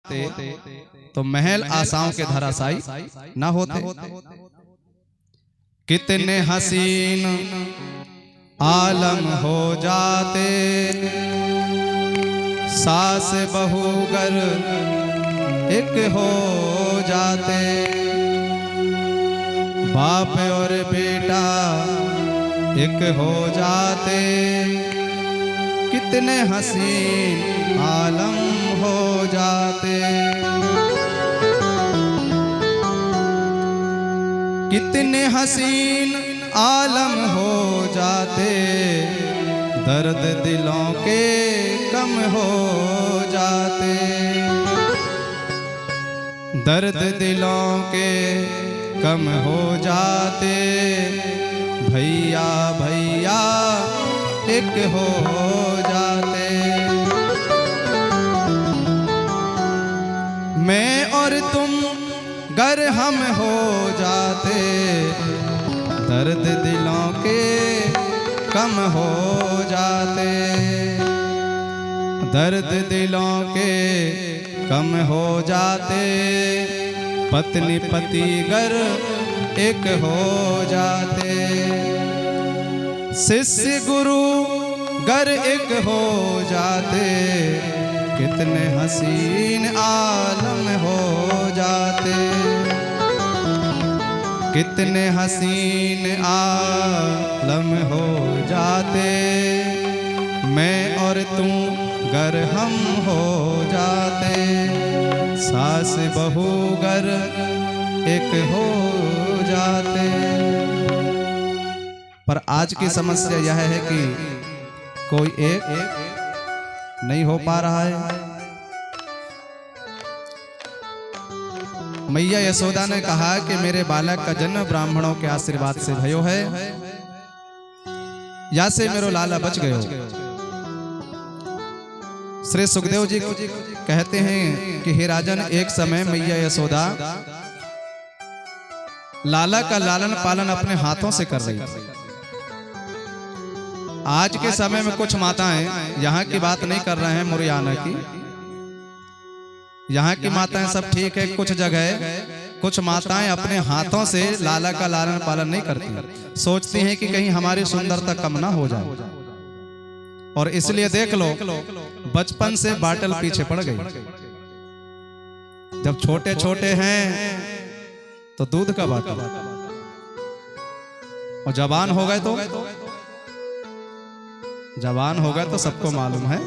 तो महल आशाओं के धराशायी ना होते। कितने हसीन आलम हो जाते, सास बहुगर एक हो जाते, बाप और बेटा एक हो जाते। कितने हसीन आलम हो जाते, कितने हसीन आलम हो जाते, दर्द दिलों के कम हो जाते, दर्द दिलों के कम हो जाते। भैया भैया एक हो जाते, मैं और तुम गर हम हो जाते, दर्द दिलों के कम हो जाते, दर्द दिलों के कम हो जाते। पत्नी पति गर एक हो जाते, शिष्य गुरु गर एक हो जाते, कितने हसीन आलम हो जाते, कितने हसीन आलम हो जाते। मैं और तू गर हम हो जाते, सास बहू गर एक हो जाते। पर आज की समस्या यह है कि कोई एक नहीं हो पा रहा है। मैया यशोदा ने कहा कि मेरे बालक का जन्म ब्राह्मणों के आशीर्वाद से भयो है, या से मेरो लाला बच गयो। श्री सुखदेव जी कहते हैं कि हे राजन, एक समय मैया यशोदा लाला का लालन पालन अपने हाथों से कर रही थी। आज के समय में कुछ माताएं, यहाँ की बात नहीं कर रहे हैं मुरैना की, यहाँ की माताएं सब ठीक है, कुछ जगह कुछ माताएं अपने हाथों से लाला का लालन पालन नहीं करती, सोचती हैं कि कहीं हमारी सुंदरता कम ना हो जाए, और इसलिए देख लो बचपन से बाटल पीछे पड़ गई। जब छोटे छोटे हैं तो दूध का बाटल, और जवान हो गए तो जवान हो गए तो सबको मालूम है,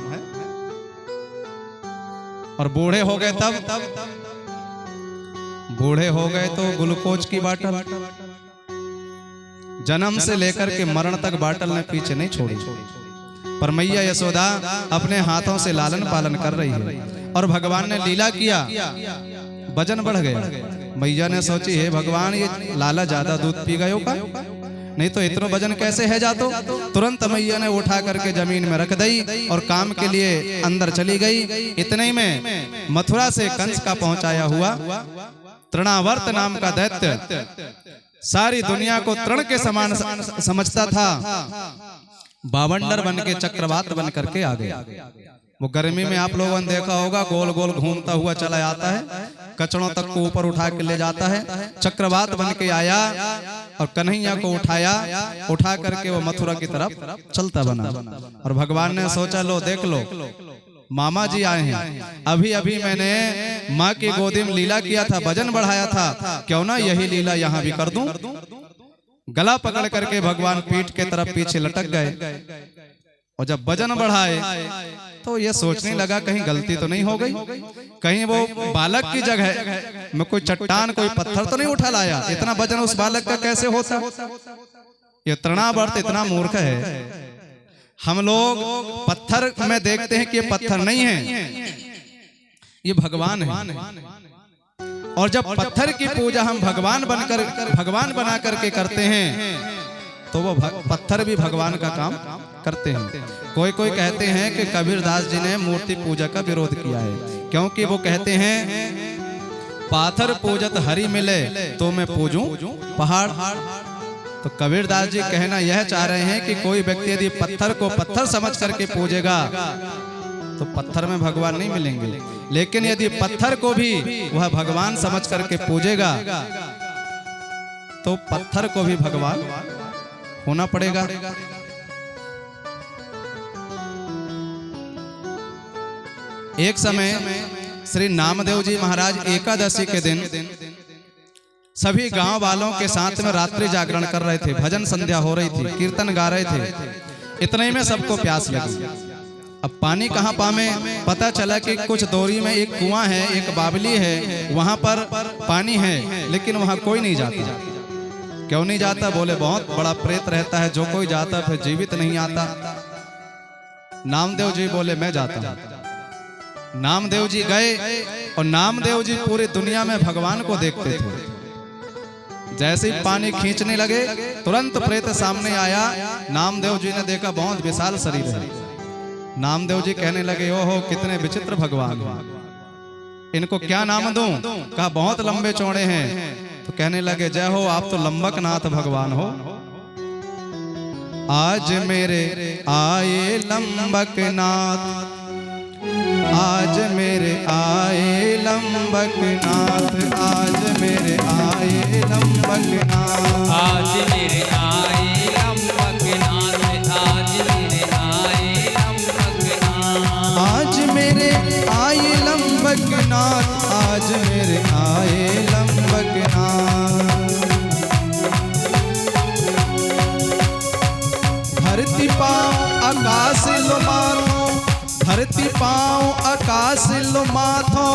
और बूढ़े हो गए तब बूढ़े हो गए तो ग्लूकोज की बाटल। जन्म से लेकर के मरण तक बाटल ने पीछे नहीं छोड़ी। पर मैया यशोदा अपने हाथों से लालन पालन कर रही है, और भगवान ने लीला किया, वजन बढ़ गया। मैया ने सोची, हे भगवान, ये लाला ज्यादा दूध पी गयो का, नहीं तो इतना वजन कैसे है जातो। तुरंत मैया ने उठा करके जमीन में रख दी और काम के लिए अंदर चली गई। इतने ही में मथुरा से कंस का पहुंचाया हुआ तृणावर्त नाम का दैत्य सारी दुनिया को तृण के समान समझता था, बावंडर बन के चक्रवात बन करके आ गया। वो गर्मी में आप लोगों ने देखा होगा, गोल गोल घूमता हुआ चला आता है, कचड़ों तक को ऊपर उठा के ले जाता है। चक्रवात बन के आया और कन्हैया को उठाया, उठा करके वो मथुरा की तरफ चलता बना। और भगवान ने सोचा, लो देख लो, मामा जी आए हैं, अभी अभी मैंने माँ की गोदी में लीला किया था, वजन बढ़ाया था, क्यों ना यही लीला यहाँ भी कर दूं। गला पकड़ करके भगवान पीठ के तरफ पीछे लटक गए, और जब वजन बढ़ाए तो ये सोचने लगा कहीं गलती तो नहीं हो गई, कहीं वो बालक की जगह में कोई चट्टान कोई पत्थर तो नहीं उठा लाया। इतना वजन उस बालक का कैसे होता। ये तृणावर्त इतना मूर्ख है। हम लोग पत्थर में देखते हैं कि ये पत्थर नहीं है, ये भगवान है। और जब पत्थर की पूजा हम भगवान बना करके करते हैं तो वो पत्थर भी भगवान का काम करते हैं। कोई कोई कहते हैं कि कबीरदास जी ने मूर्ति पूजा का विरोध किया है, क्योंकि वो कहते हैं पाथर पूजत हरि मिले तो मैं पूजूं पहाड़। तो कबीरदास जी कहना यह चाह रहे हैं कि कोई व्यक्ति यदि पत्थर को पत्थर समझ करके पूजेगा तो पत्थर में भगवान नहीं मिलेंगे, लेकिन यदि पत्थर को भी वह भगवान समझ करके पूजेगा तो पत्थर को भी भगवान होना पड़ेगा। एक समय श्री नामदेव जी महाराज एकादशी के दिन सभी गांव वालों के साथ में रात्रि जागरण कर रहे थे, भजन संध्या हो रही थी, कीर्तन गा रहे थे। इतने में सबको प्यास लगी। अब पानी कहाँ पावे, पता चला कि कुछ दूरी में एक कुआं है, एक बावली है, वहां पर पानी है, लेकिन वहां कोई नहीं जाता। क्यों नहीं जाता? बोले बहुत बड़ा प्रेत रहता है, जो कोई जाता फिर जीवित नहीं आता। नामदेव जी बोले मैं जाता हूं। नामदेव जी गए और नामदेव जी पूरी दुनिया में भगवान को देखते थे। जैसे ही पानी खींचने लगे तुरंत प्रेत सामने आया। नामदेव जी ने देखा बहुत विशाल शरीर है। नामदेव जी कहने लगे ओहो कितने विचित्र भगवान, इनको क्या नाम दूं? कहा बहुत लंबे चौड़े हैं। तो कहने लगे जय हो, आप तो लंबक नाथ भगवान हो। आज मेरे आए लंबक नाथ, आज मेरे आए लंबक नाथ, आज मेरे आए लंबक नाथ, आज मेरे आए लंबक नाथ, आज मेरे आए लंबक नाथ, आज मेरे आए लंबक नाथ, आज मेरे आए लंबक नाथ। धरती पाँव आकाश लो माथो, धरती पाँव आकाश लो माथो,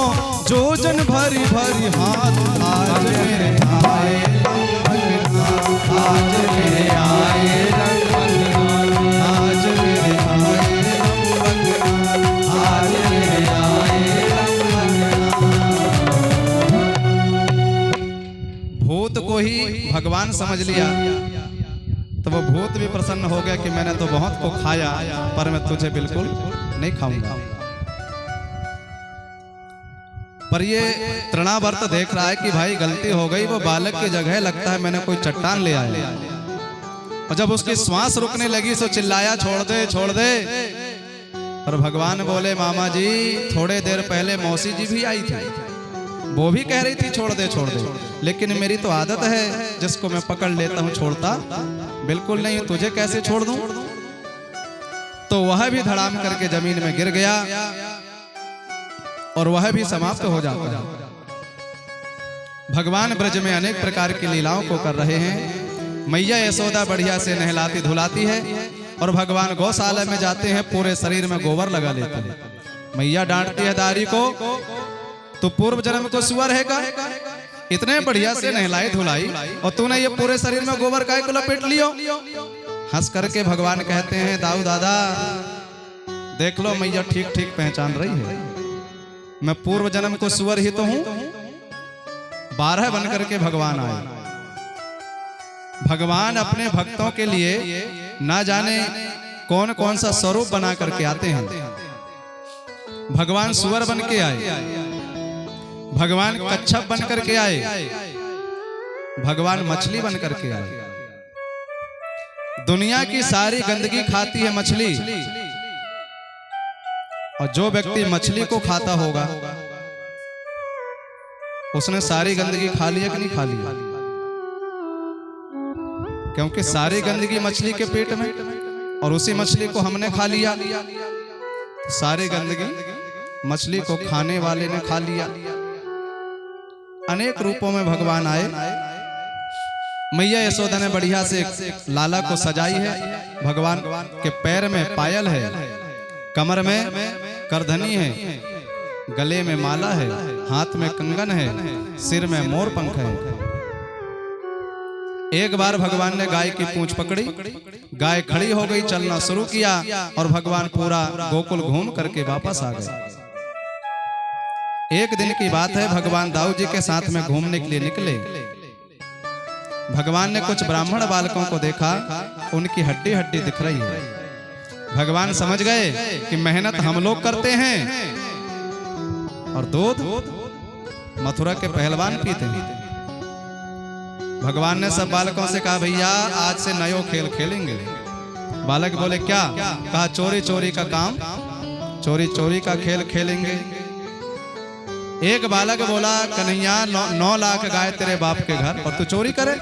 जोजन भरी भरी हाथ, आज मेरे आए लंबक नाथ, आज मेरे आए लंबक नाथ, आज मेरे आए लंबक नाथ, आज मेरे आए लंबक नाथ। भूत को ही भगवान समझ लिया तो वो भूत भी प्रसन्न हो गया कि मैंने तो बहुत को खाया पर मैं तुझे बिल्कुल नहीं खाऊंगा। पर ये तृणावर्त देख रहा है कि भाई गलती हो गई, वो बालक की जगह लगता है मैंने कोई चट्टान ले आया। और जब उसकी श्वास रुकने लगी तो चिल्लाया छोड़ दे छोड़ दे। और भगवान बोले मामा जी थोड़े देर पहले मौसी जी भी आई थी, वो भी कह रही थी छोड़ दे छोड़ दे, लेकिन मेरी तो आदत है जिसको मैं पकड़ लेता हूं छोड़ता बिल्कुल नहीं, तुझे कैसे छोड़ दूं? तो वह भी धड़ाम करके जमीन में गिर गया और वह भी समाप्त हो जाता है। भगवान ब्रज में अनेक प्रकार की लीलाओं को कर रहे हैं। मैया यशोदा बढ़िया से नहलाती धुलाती है और भगवान गौशाला में जाते हैं, पूरे शरीर में गोबर लगा लेते हैं। मैया डांटती है दारी को, तो पूर्व जन्म को सुअर है का, इतने बढ़िया से नहलाई धुलाई और तूने ये पूरे शरीर में गोबर काहे को लपेट लियो? हंस करके भगवान कहते हैं दाऊ दादा देख लो मैया ठीक ठीक पहचान रही है, मैं पूर्व जन्म को सुअर ही तो हूं। 12 बन करके भगवान आए। भगवान अपने भक्तों के लिए ना जाने कौन कौन सा स्वरूप बना करके आते हैं। भगवान सुअर बन के आए, भगवान कच्छप बन करके आए, भगवान मछली बन करके आए। दुनिया की सारी गंदगी खाती है मछली, और जो व्यक्ति मछली को खाता होगा उसने सारी गंदगी खा लिया कि नहीं खा लिया? क्योंकि सारी गंदगी मछली के पेट में और उसी मछली को हमने खा लिया। सारी गंदगी मछली को खाने वाले ने खा लिया। अनेक रूपों में भगवान आए। मैया यशोदा ने बढ़िया से लाला को सजाई है। भगवान के पैर में पायल है, कमर में करधनी है, गले में माला है, हाथ में कंगन है, सिर में मोर पंख है। एक बार भगवान ने गाय की पूंछ पकड़ी, गाय खड़ी हो गई, चलना शुरू किया और भगवान पूरा गोकुल घूम करके वापस आ गए। एक दिन की बात है, भगवान दाऊ जी के साथ में घूमने के लिए निकले। भगवान ने कुछ ब्राह्मण बालकों को देखा, उनकी हड्डी हड्डी दिख रही है। भगवान समझ गए कि मेहनत हम लोग करते हैं और दूध मथुरा के पहलवान पीते हैं। भगवान ने सब बालकों से कहा भैया आज से नयो खेल खेलेंगे। बालक बोले क्या? कहा चोरी चोरी का काम, चोरी चोरी का खेल खेलेंगे। एक बालक बोला कन्हैया 9 लाख गाय तेरे बाप के घर और तू चोरी करे।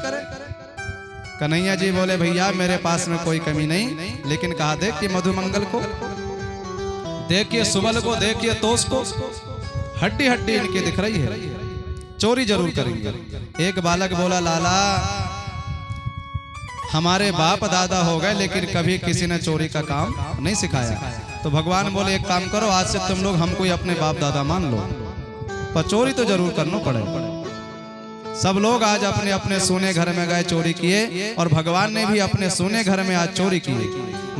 कन्हैया जी बोले भैया मेरे पास में कोई कमी नहीं, लेकिन कहा देखिए मधुमंगल को, देखिए सुबल को, देखिए तोस को, हड्डी हड्डी इनकी दिख रही है, चोरी जरूर करेंगे। एक बालक बोला लाला हमारे बाप दादा हो गए लेकिन कभी किसी ने चोरी का काम नहीं सिखाया। तो भगवान बोले एक काम करो, आज से तुम लोग हमको ही अपने बाप दादा मान लो, पर चोरी तो जरूर करना पड़े। सब लोग आज अपने अपने सोने घर में गए चोरी किए, और भगवान ने भी अपने सोने घर में आज चोरी की।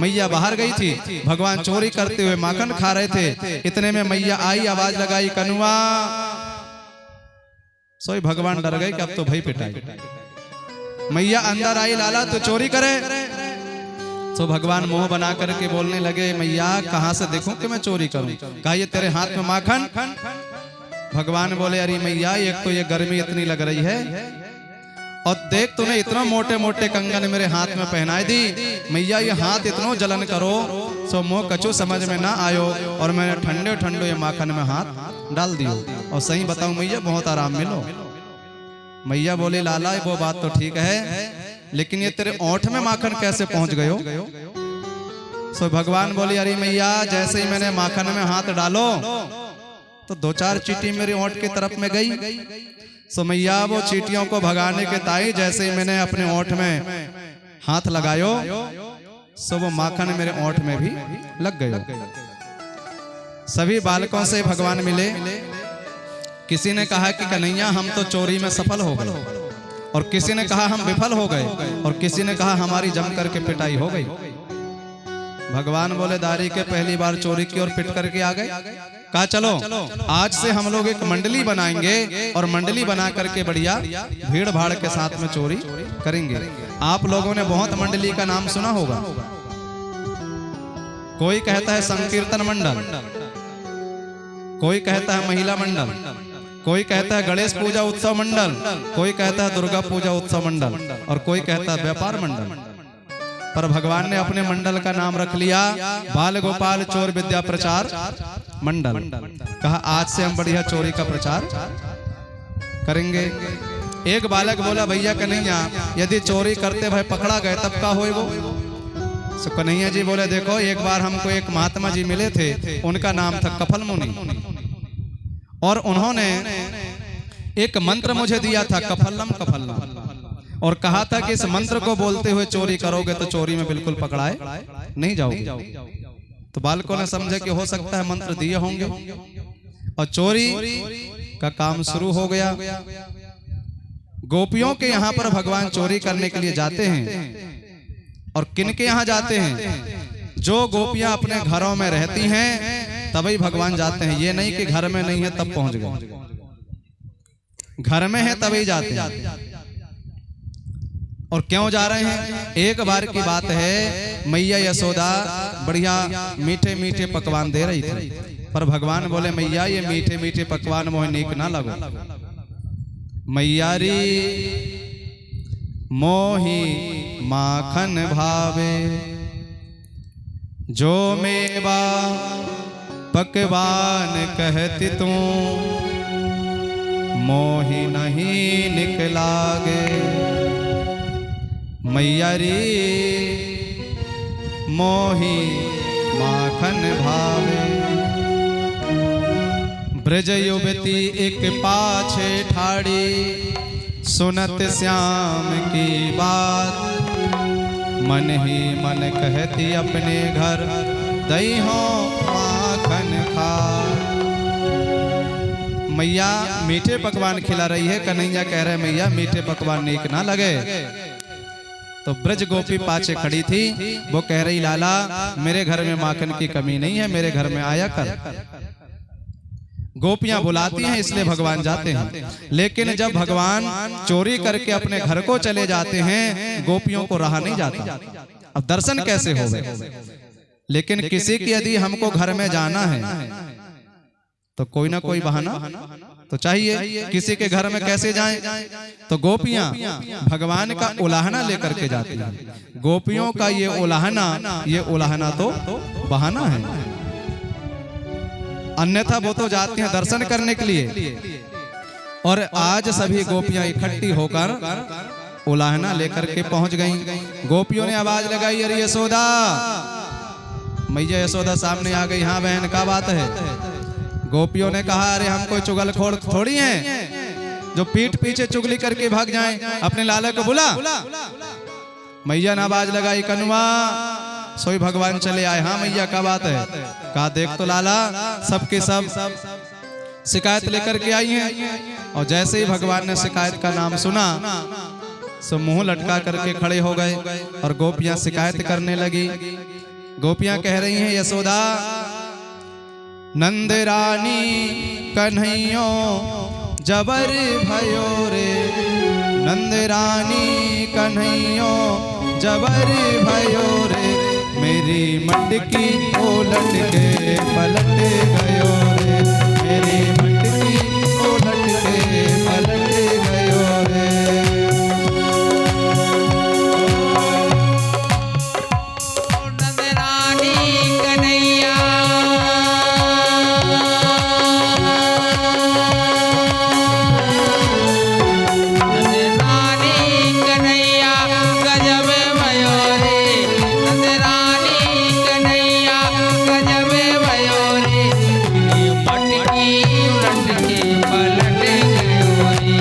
मैया बाहर गई थी, भगवान चोरी करते हुए माखन खा रहे थे। इतने में मैया आई, आवाज लगाई कनुआ। सोई भगवान डर गए कि अब तो भाई पिटाई। मैया अंदर आई, लाला तो चोरी करे। तो भगवान मुंह बना करके बोलने लगे मैया कहां से देखूं कि मैं चोरी करूं, कहा ये तेरे हाथ में माखन। भगवान बोले अरे मैया एक तो ये गर्मी इतनी लग रही है, और देख तूने इतना मोटे मोटे कंगन मेरे हाथ में पहनाए दी, मैया ये हाथ इतना जलन करो सो मोह कछु समझ में ना आयो, और मैंने ठंडे ठंडे ये माखन में हाथ डाल दियो, और सही बताऊं मैया बहुत आराम मिलो। मैया बोले लाला वो बात तो ठीक है, लेकिन ये तेरे ओंठ में माखन कैसे पहुंच गयो। सो भगवान बोले अरे मैया जैसे ही मैंने माखन में हाथ डालो तो 2-4 चींटी मेरे ओंठ की तरफ में गई। सो मैया वो चींटियों को भगाने के ताई जैसे ही मैंने अपने ओंठ में हाथ लगायो, सो वो माखन मेरे ओंठ में भी लग गयो। सभी बालकों से भगवान मिले। किसी ने कहा कि कन्हैया हम तो चोरी में सफल हो गए, और किसी ने कहा हम विफल हो गए, और किसी ने कहा हमारी जम करके पिटाई हो गई। भगवान बोले दारी के पहली बार चोरी की और पिट करके आ गए। कहा चलो आज से हम लोग एक मंडली बनाएंगे, और मंडली बना करके बढ़िया भीड़ भाड़ के साथ में चोरी करेंगे। आप लोगों ने बहुत मंडली का नाम सुना होगा। कोई कहता है संकीर्तन मंडल, कोई कहता है महिला मंडल, कोई कहता है गणेश पूजा उत्सव मंडल, कोई कहता है दुर्गा पूजा उत्सव मंडल, और कोई कहता है व्यापार मंडल। पर भगवान ने अपने मंडल का नाम रख लिया बाल गोपाल चोर विद्या प्रचार मंडल। कहा आज से हम बढ़िया चोरी का प्रचार करेंगे। एक बालक बोला भैया कन्हैया यदि चोरी करते भाई पकड़ा गए तब का होए वो। तो कन्हैया जी बोले देखो एक बार हमको एक महात्मा जी मिले थे, उनका नाम था कफल मुनि, और उन्होंने एक मंत्र मुझे दिया था कफल्लम कफल्लम, और कहा था कि इस मंत्र को बोलते हुए चोरी करोगे तो चोरी में बिल्कुल पकड़ाए नहीं जाओगे। तो बालकों ने समझे कि हो सकता है मंत्र दिए होंगे, और चोरी का काम शुरू हो गया। गोपियों के यहाँ पर भगवान चोरी करने के लिए जाते हैं, और किन के यहाँ जाते हैं? जो गोपियां अपने घरों में रहती हैं तभी भगवान जाते हैं। ये नहीं कि घर में नहीं है तब पहुंच गए, घर में है तभी जाते हैं। और क्यों जा रहे हैं? एक बार की बात है, मैया यशोदा बढ़िया मीठे मीठे पकवान दे रही थी, पर भगवान बोले मैया ये मीठे मीठे पकवान मोह नीक ना लगो। मैया री मोही माखन भावे, जो मेवा पकवान कहती तू, मोही नहीं निकलागे। मैया रे मोही माखन भावे, ब्रज युवती एक पाछे ठाड़ी, सुनत श्याम की बात, मन ही मन कहती अपने घर, दई हो माखन खा। मैया मीठे पकवान खिला रही है, कन्हैया कह रहे मैया मीठे पकवान नीक ना लगे। तो ब्रज गोपी पाछे खड़ी थी, वो कह रही लाला मेरे घर में माखन की कमी नहीं है, मेरे घर में आया कर। गोपियां बुलाती हैं इसलिए भगवान जाते हैं, लेकिन जब भगवान चोरी करके अपने घर को चले जाते हैं गोपियों को रहा नहीं जाता। अब दर्शन कैसे हो गए? लेकिन किसी की यदि हमको घर में जाना है तो कोई ना कोई बहाना तो चाहिए। किसी के घर में कैसे जाएं? तो गोपियां भगवान का उलाहना लेकर के जाती हैं। गोपियों का ये उलाहना तो बहाना है। अन्यथा वो तो जाती हैं दर्शन करने के लिए। और आज सभी गोपियां इकट्ठी होकर उलाहना लेकर के पहुंच गईं। गोपियों ने आवाज लगाई, अरे यशोदा। मैया यशोदा सामने आ गई। हाँ बहन, क्या बात है? गोपियों ने कहा, अरे हम कोई चुगलखोर थोड़ी हैं जो पीठ पीछे चुगली करके भाग जाएं। अपने लाला को बुला। मैया ने आवाज लगाई, कनुआ सोई भगवान चले आए। हाँ मैया, क्या बात है? कहा देख तो लाला, सबके सब शिकायत लेकर के आई हैं। और जैसे ही भगवान ने शिकायत का नाम सुना, सब मुंह लटका करके खड़े हो गए और गोपियां शिकायत करने लगी। गोपियां कह रही हैं, यशोदा, नंद रानी कन्हैयो जबर भयो रे, नंद रानी कन्हैयो जबर भयो रे, मेरी मटकी उलट के पलट गयो रे, मेरी मटकी उलट के पलट गयो रे। नंद रानी कन्हैया गजब भयो रे, नंद रानी कन्हैया गजब भयो रे, मेरी मटकी उलट के पलट गयो रे।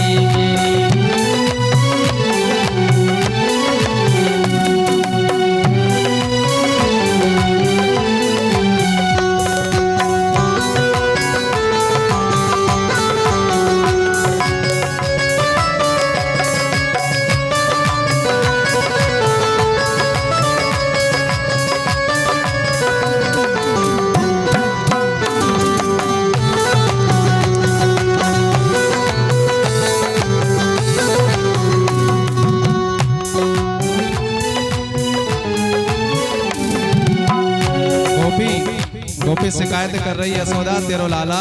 गोपी शिकायत कर रही है, यशोदा तेरो लाला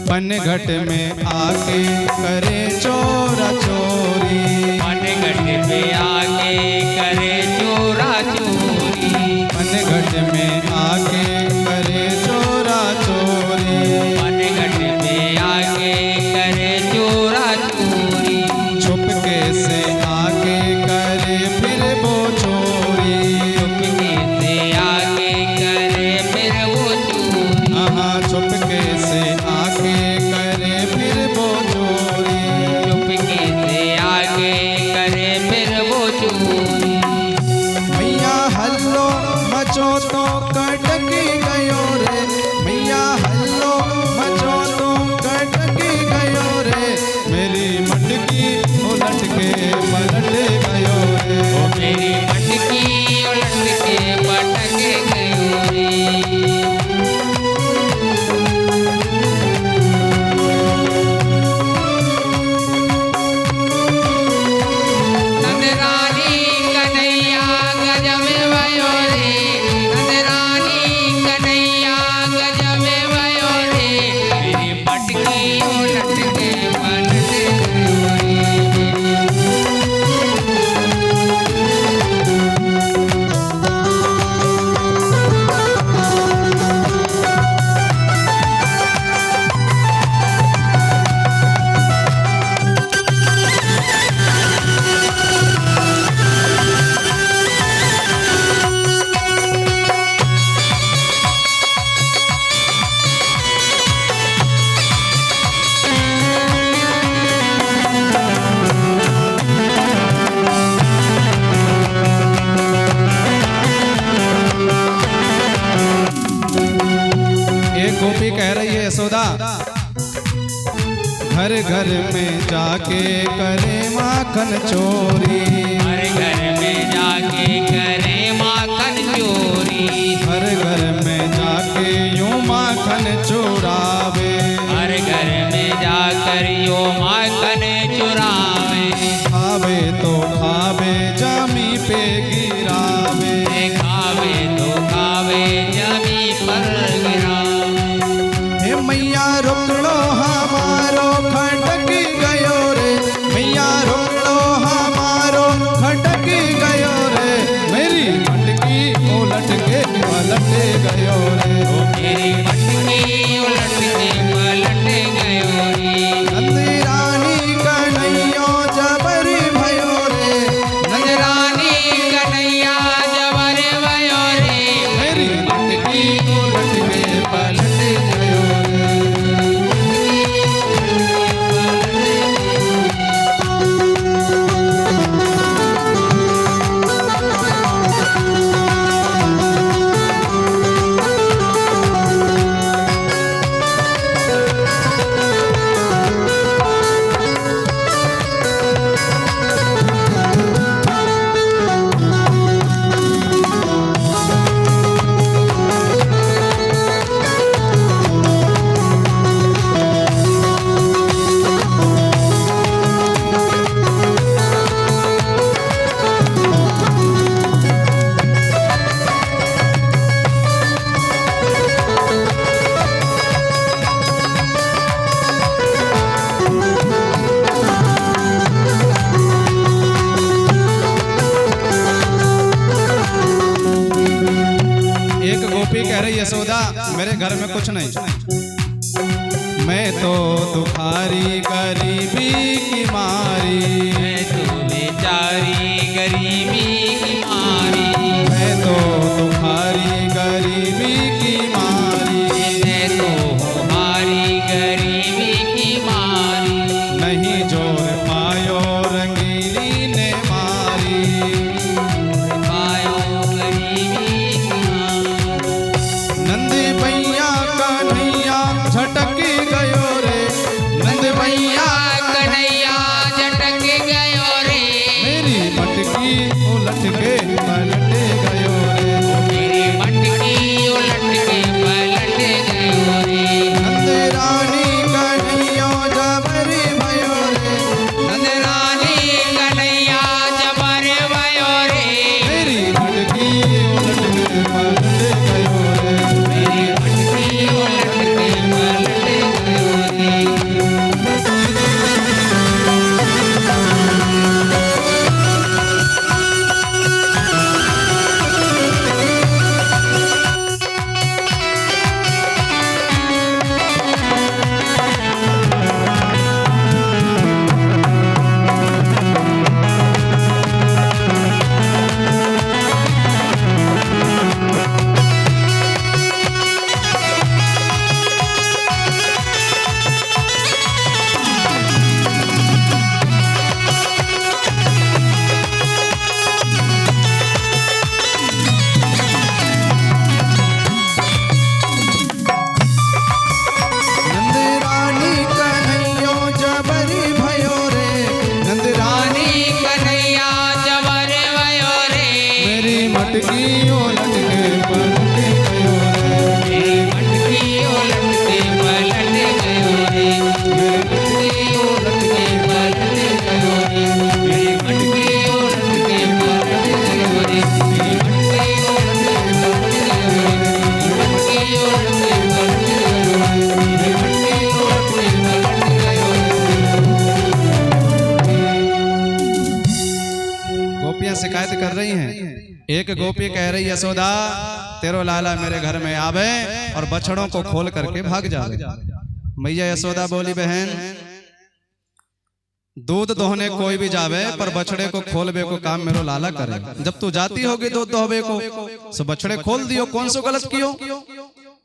पन्ने घट में आके करे चोरा चोरी, पन्ने घट में आके करे चोरा चोरी, पन्ने घट में आके करे चोरा चोरी, पन्ने घट में आके करे चोरा चोरी, छुपके से आके करे फिर वो चोरी, चुपके से आके करे फिर वो चोरी, हाँ छुपके से आके करे फिर वो चोरी, चुपके से आके करे फिर वो चोरी। मैया हल्लो मचो तो कटकी गयो रे, मैया हल्लो मचो तो कटकी गयो रे, मेरी मटकी उलट के पलट गयो रे, ओ मेरी मटकी उलट के पटक गयो रे। नंद रानी कन्हैया गजब भयो रे, नंद रानी कन्हैया गजब भयो रे, मेरी मटकी उलट के पलट गयो रे। एक गोपी कह रही है, यशोदा घर घर में जाके करे माखन चोरी, हर घर में जाके करे माखन चोरी, हर घर में जाके यूं माखन चुरावे, हर घर में जाकर यो माखन चुरावे, खावे तो खावे जामी पे गिरावे, खावे तो खावे जमी पर गिरावे। हे मैया रोकड़ो हमारो खटकी गयो रे, मैया रोकड़ो हमारो खटकी गयो रे, मेरी मटकी उलट के पलट गयो रे, ओ मेरी मेरे घर में कुछ नहीं, मैं तो दुखारी गरीबी की मारी, मैं तो बेचारी गरीबी की मारी, मैं तो दुखारी गरीबी की मारी, मैं तो हमारी गरीबी की मारी, नहीं जोर पायो रंगीली ने मारी, पायो गरीबी की मारी। नंदी भैया कन्हैया झटकी गयो रे, नंद भैया कन्हैया झटक गयो रे, मेरी मटकी उलट के पलट गयो रे, मेरी मटकी उलट के पलट गयो रे। नंद रानी कन्हैया जबरी भयो रे, नंद रानी कन्हैया जबर भयो रे, मेरी मटकी उलट के पलट गयो रे, मेरी मटकी उलट के पलट गयो रे। नंद रानी कन्हैया जबरी भयो रे, नंद रानी कन्हैया जबर भयो रे, मेरी मटकी उलट के पलट गयो रे, मेरी मटकी उलट के पलट गयो रे, मेरी मटकी उलट के पलट गयो रे, मेरी मटकी उलट के पलट गयो रे, मेरी मटकी उलट के पलट गयो रे, मेरी मटकी उलट के पलट गयो रे, मेरी मटकी उलट के पलट गयो रे। गोपियां शिकायत कर रही हैं। एक गोपी कह रही यशोदा तेरो लाला मेरे घर में आवे और बछड़ों को खोल करके भाग जावे। मैया यशोदा बोली बहन दूध दोहने कोई भी जावे पर बछड़े को खोलबे को काम मेरो लाला करे। जब तू जाती होगी दूध दोहबे को सो बछड़े खोल दियो, कौन सो गलत कियो।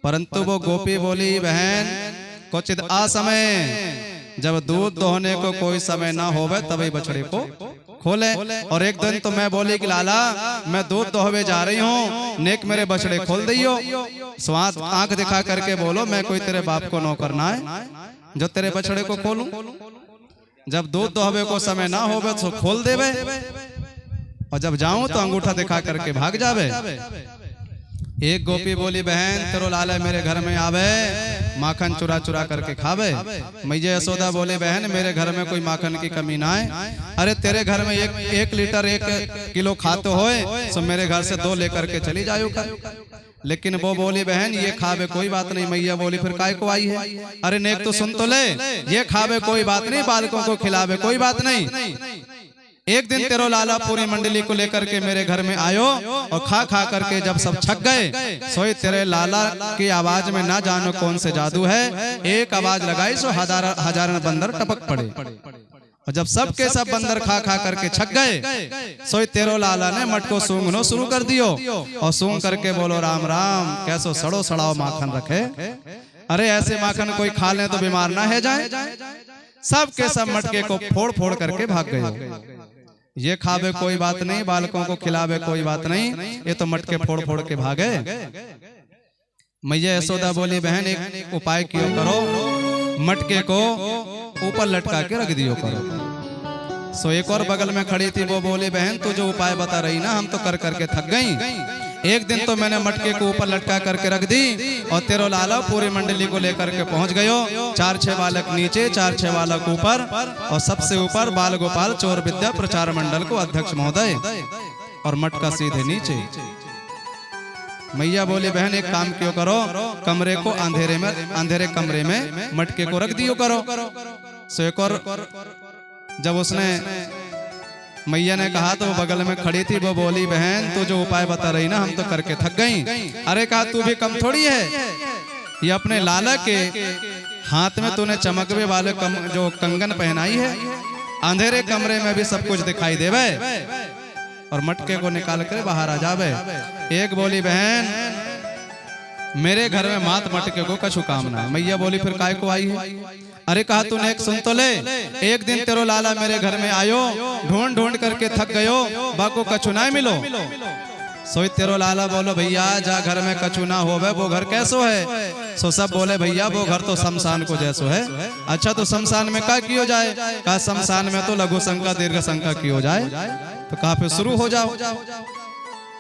परंतु वो गोपी बोली बहन क्वचित आ समय जब दूध दोहने को कोई समय ना होवे तभी बछड़े को खोले। और एक दिन तो मैं बोली कि लाला मैं दूध दोहवे जा रही हूँ, नेक मेरे बछड़े खोल दियो। स्वाद आंख दिखा करके बोलो मैं कोई तेरे बाप को नौकर ना है जो तेरे बछड़े को खोलूं। जब दूध दोहवे को समय ना होवे तो खोल देवे और जब जाऊं तो अंगूठा दिखा करके भाग जावे। एक गोपी बोली बहन तेरो लाला मेरे घर में आवे माखन चुरा चुरा करके खावे। मैया यशोदा बोली बहन मेरे घर में कोई माखन की कमी ना है। अरे तेरे घर में एक लीटर 1 किलो खाते होए तो मेरे घर से 2 लेकर के चली जायो कर। लेकिन वो बोली बहन ये खावे कोई बात नहीं। मैया बोली फिर काय को आई है। अरे नेक तो सुन तो ले, ये खावे कोई बात नहीं, बालकों को खिलावे कोई बात नहीं। एक दिन तेरो लाला पूरी मंडली को लेकर के मेरे घर में आयो और खा खा करके जब सब छक गए सोई तेरे लाला की आवाज में ना जानो कौन से जादू है। एक आवाज लगाई सो हजारों बंदर टपक पड़े और जब सब के सब बंदर खा खा करके छक गए सोई तेरो लाला ने मटको सूंघनो शुरू कर दियो और सूंघ करके बोलो राम राम कैसो सड़ो सड़ाओ माखन रखे। अरे ऐसे माखन कोई खा ले तो बीमार ना है जाए। सब के सब मटके को फोड़ फोड़ करके भाग गए। ये खावे कोई बात नहीं, बालकों को खिलावे कोई बात नहीं, ये तो मटके फोड़ फोड़ के भागे। मैया यशोदा बोली बहन एक उपाय कियो करो, मटके को ऊपर लटका के रख दियो करो। सो एक और बगल में खड़ी थी वो बोली बहन तू जो उपाय बता रही ना हम तो कर करके थक गई। एक दिन तो मैंने मटके को ऊपर लटका करके रख दी और तेरो लाला पूरी मंडली को लेकर के पहुंच गयो। 4-6 बालक नीचे 4-6 बालक ऊपर और सबसे ऊपर बाल गोपाल चोर विद्या प्रचार मंडल को अध्यक्ष महोदय और मटका सीधे नीचे। मैया बोली बहन एक काम क्यों करो, कमरे को अंधेरे कमरे में मटके को रख दियो करो। सो एक और जब उसने मैया ने कहा तो वो बगल में खड़ी थी वो बोली बहन तू जो उपाय बता रही ना हम तो करके थक गई। अरे कहा तू भी कम थोड़ी है, ये अपने लाला के हाथ में तूने चमकवे वाले जो कंगन पहनाई है, अंधेरे कमरे में भी सब कुछ दिखाई देवे और मटके को निकाल कर बाहर आ जावे। एक बोली बहन मेरे घर में मात मटके को कछु काम ना। मैया बोली फिर काय को आई है? अरे कहा तूने एक सुन तो ले, एक दिन तेरो लाला मेरे घर में आयो, ढूंढ ढूंढ करके थक गयो, बाको कछु ना मिलो। सोई तेरो लाला बोलो भैया जा घर में कछु ना होवे वो घर कैसो है? सो सब बोले भैया वो घर तो शमशान को जैसो है। अच्छा तो शमशान में क्या कियो जाए? कहा शमशान में तो लघु शंका दीर्घ शंका कियो जाए। तो कहा फिर शुरू हो जाओ।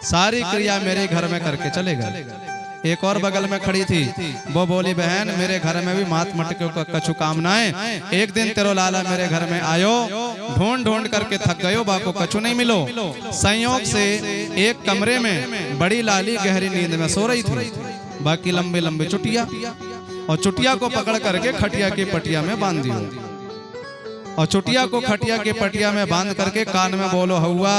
सारी क्रिया मेरे घर में करके चले गए। एक और बगल में खड़ी थी, वो बोली बहन मेरे घर में भी मात मटके का कछु काम ना है। एक दिन तेरो लाला मेरे घर में आयो, ढूंढ ढूंढ करके थक गयो, बाको कछु नहीं मिलो। संयोग से एक कमरे में बड़ी लाली गहरी नींद में सो रही थी, बाकी लंबे लंबे चुटिया, और चुटिया को पकड़ करके खटिया की पटिया में बांध दियो, और चुटिया को खटिया की पटिया में बांध करके कान में बोलो हौवा।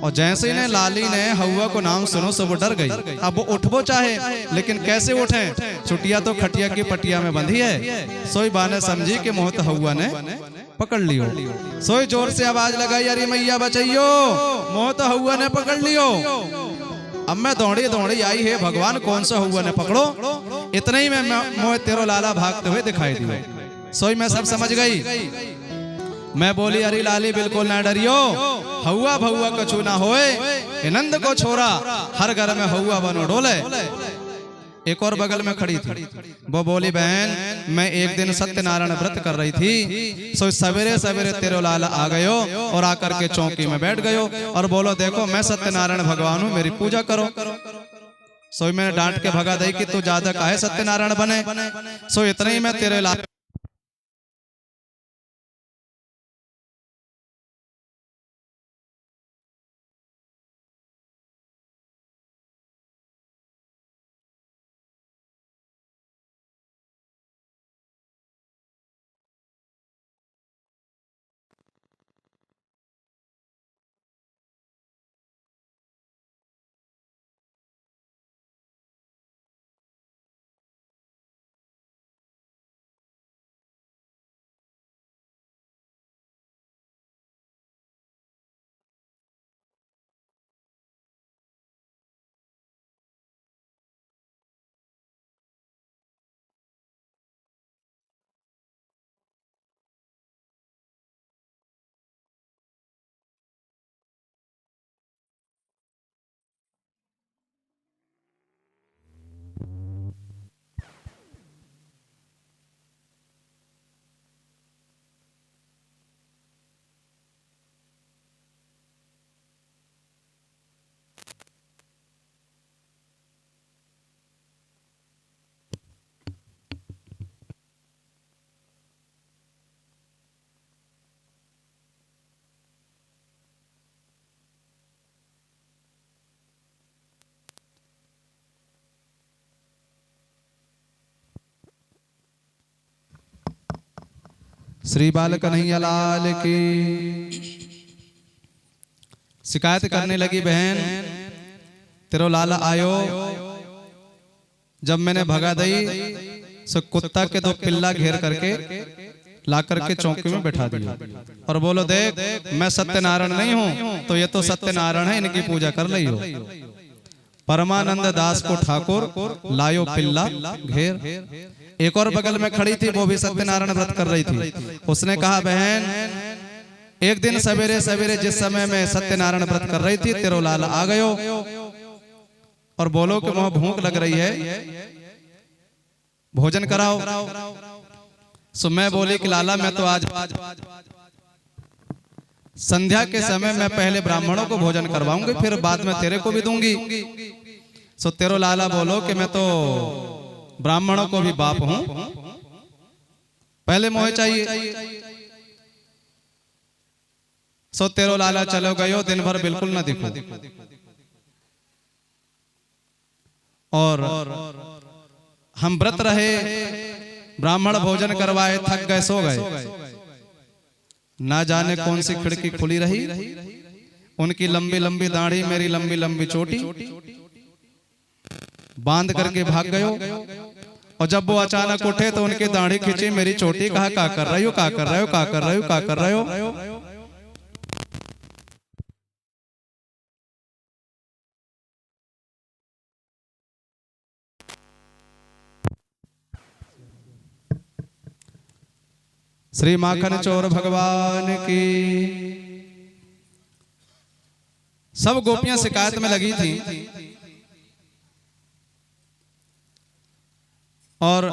और जैसे ही ने लाली ने हौवा को नाम सुनो सब वो डर गई। अब वो उठबो चाहे लेकिन कैसे उठे? चुटिया तो खटिया की पटिया में बंधी है। सोई बाने समझी कि मोह तो हौवा ने पकड़ लियो। सोई जोर से आवाज लगाई अरे मैया बचाइयो, मोह तो हौवा ने पकड़ लियो। अब मैं दौड़ी दौड़ी आई है, भगवान कौन सा हौवा ने पकड़ो। इतने ही में मोह तेरो लाला भागते हुए दिखाई दिए। सोई मैं सब समझ गई। मैं बोली अरे लाली बिल्कुल ना डरियो, हौवा भौवा कछु ना होए, नंद को छोरा हर घर में हौवा बनो डोले। एक और बगल में खड़ी थी, वो बोली बहन मैं एक दिन सत्यनारायण व्रत कर रही थी, सो सवेरे सवेरे तेरो लाला आ गयो और आकर के चौकी में बैठ गयो और बोलो देखो मैं सत्यनारायण भगवान हूँ, मेरी पूजा करो। सो मैंने डांट के भगा दी कि तू ज्यादा काहे सत्यनारायण बने। सो इतने ही मैं तेरे लाला श्री बाल कन्हैया लाल की। शिकायत करने लगी बहन तेरो लाला आयो, जब मैंने भगा दई सो कुत्ता के दो पिल्ला घेर करके ला करके चौकी में बैठा दिया और बोलो देख मैं सत्यनारायण नहीं हूं तो ये तो सत्यनारायण है, इनकी पूजा कर ली हो। परमानंद दास को ठाकुर लायो पिल्ला घेर। एक और बगल में खड़ी थी, वो भी सत्यनारायण व्रत कर रही थी। उसने कहा बहन एक दिन सवेरे सवेरे जिस समय में सत्यनारायण व्रत कर रही थी तेरो लाला आ गयो और बोलो कि मुझे भूख लग रही है, भोजन कराओ। सो मैं बोली कि लाला मैं तो आज संध्या के समय मैं पहले ब्राह्मणों को भोजन करवाऊंगी, फिर बाद में तेरे को भी दूंगी। सो तेरो लाला बोलो कि मैं तो ब्राह्मणों को भी बाप हूं, पहले मोहे चाहिए। सो तेरो लाला चलो गयो, दिन भर बिल्कुल ना दिखो और हम व्रत रहे, ब्राह्मण भोजन करवाए, थक गए, सो गए। ना जाने कौन सी खिड़की खुली रही, उनकी लंबी लंबी दाढ़ी, मेरी लंबी लंबी चोटी, बांध करके भाग गयो। और जब वो अचानक उठे तो उनकी दाढ़ी खींची, मेरी चोटी, कहा का कर रही हो, का कर रहे हो, का कर रहे हो, का कर रहे हो। श्री माखन चोर भगवान की। सब गोपियां शिकायत में लगी थी और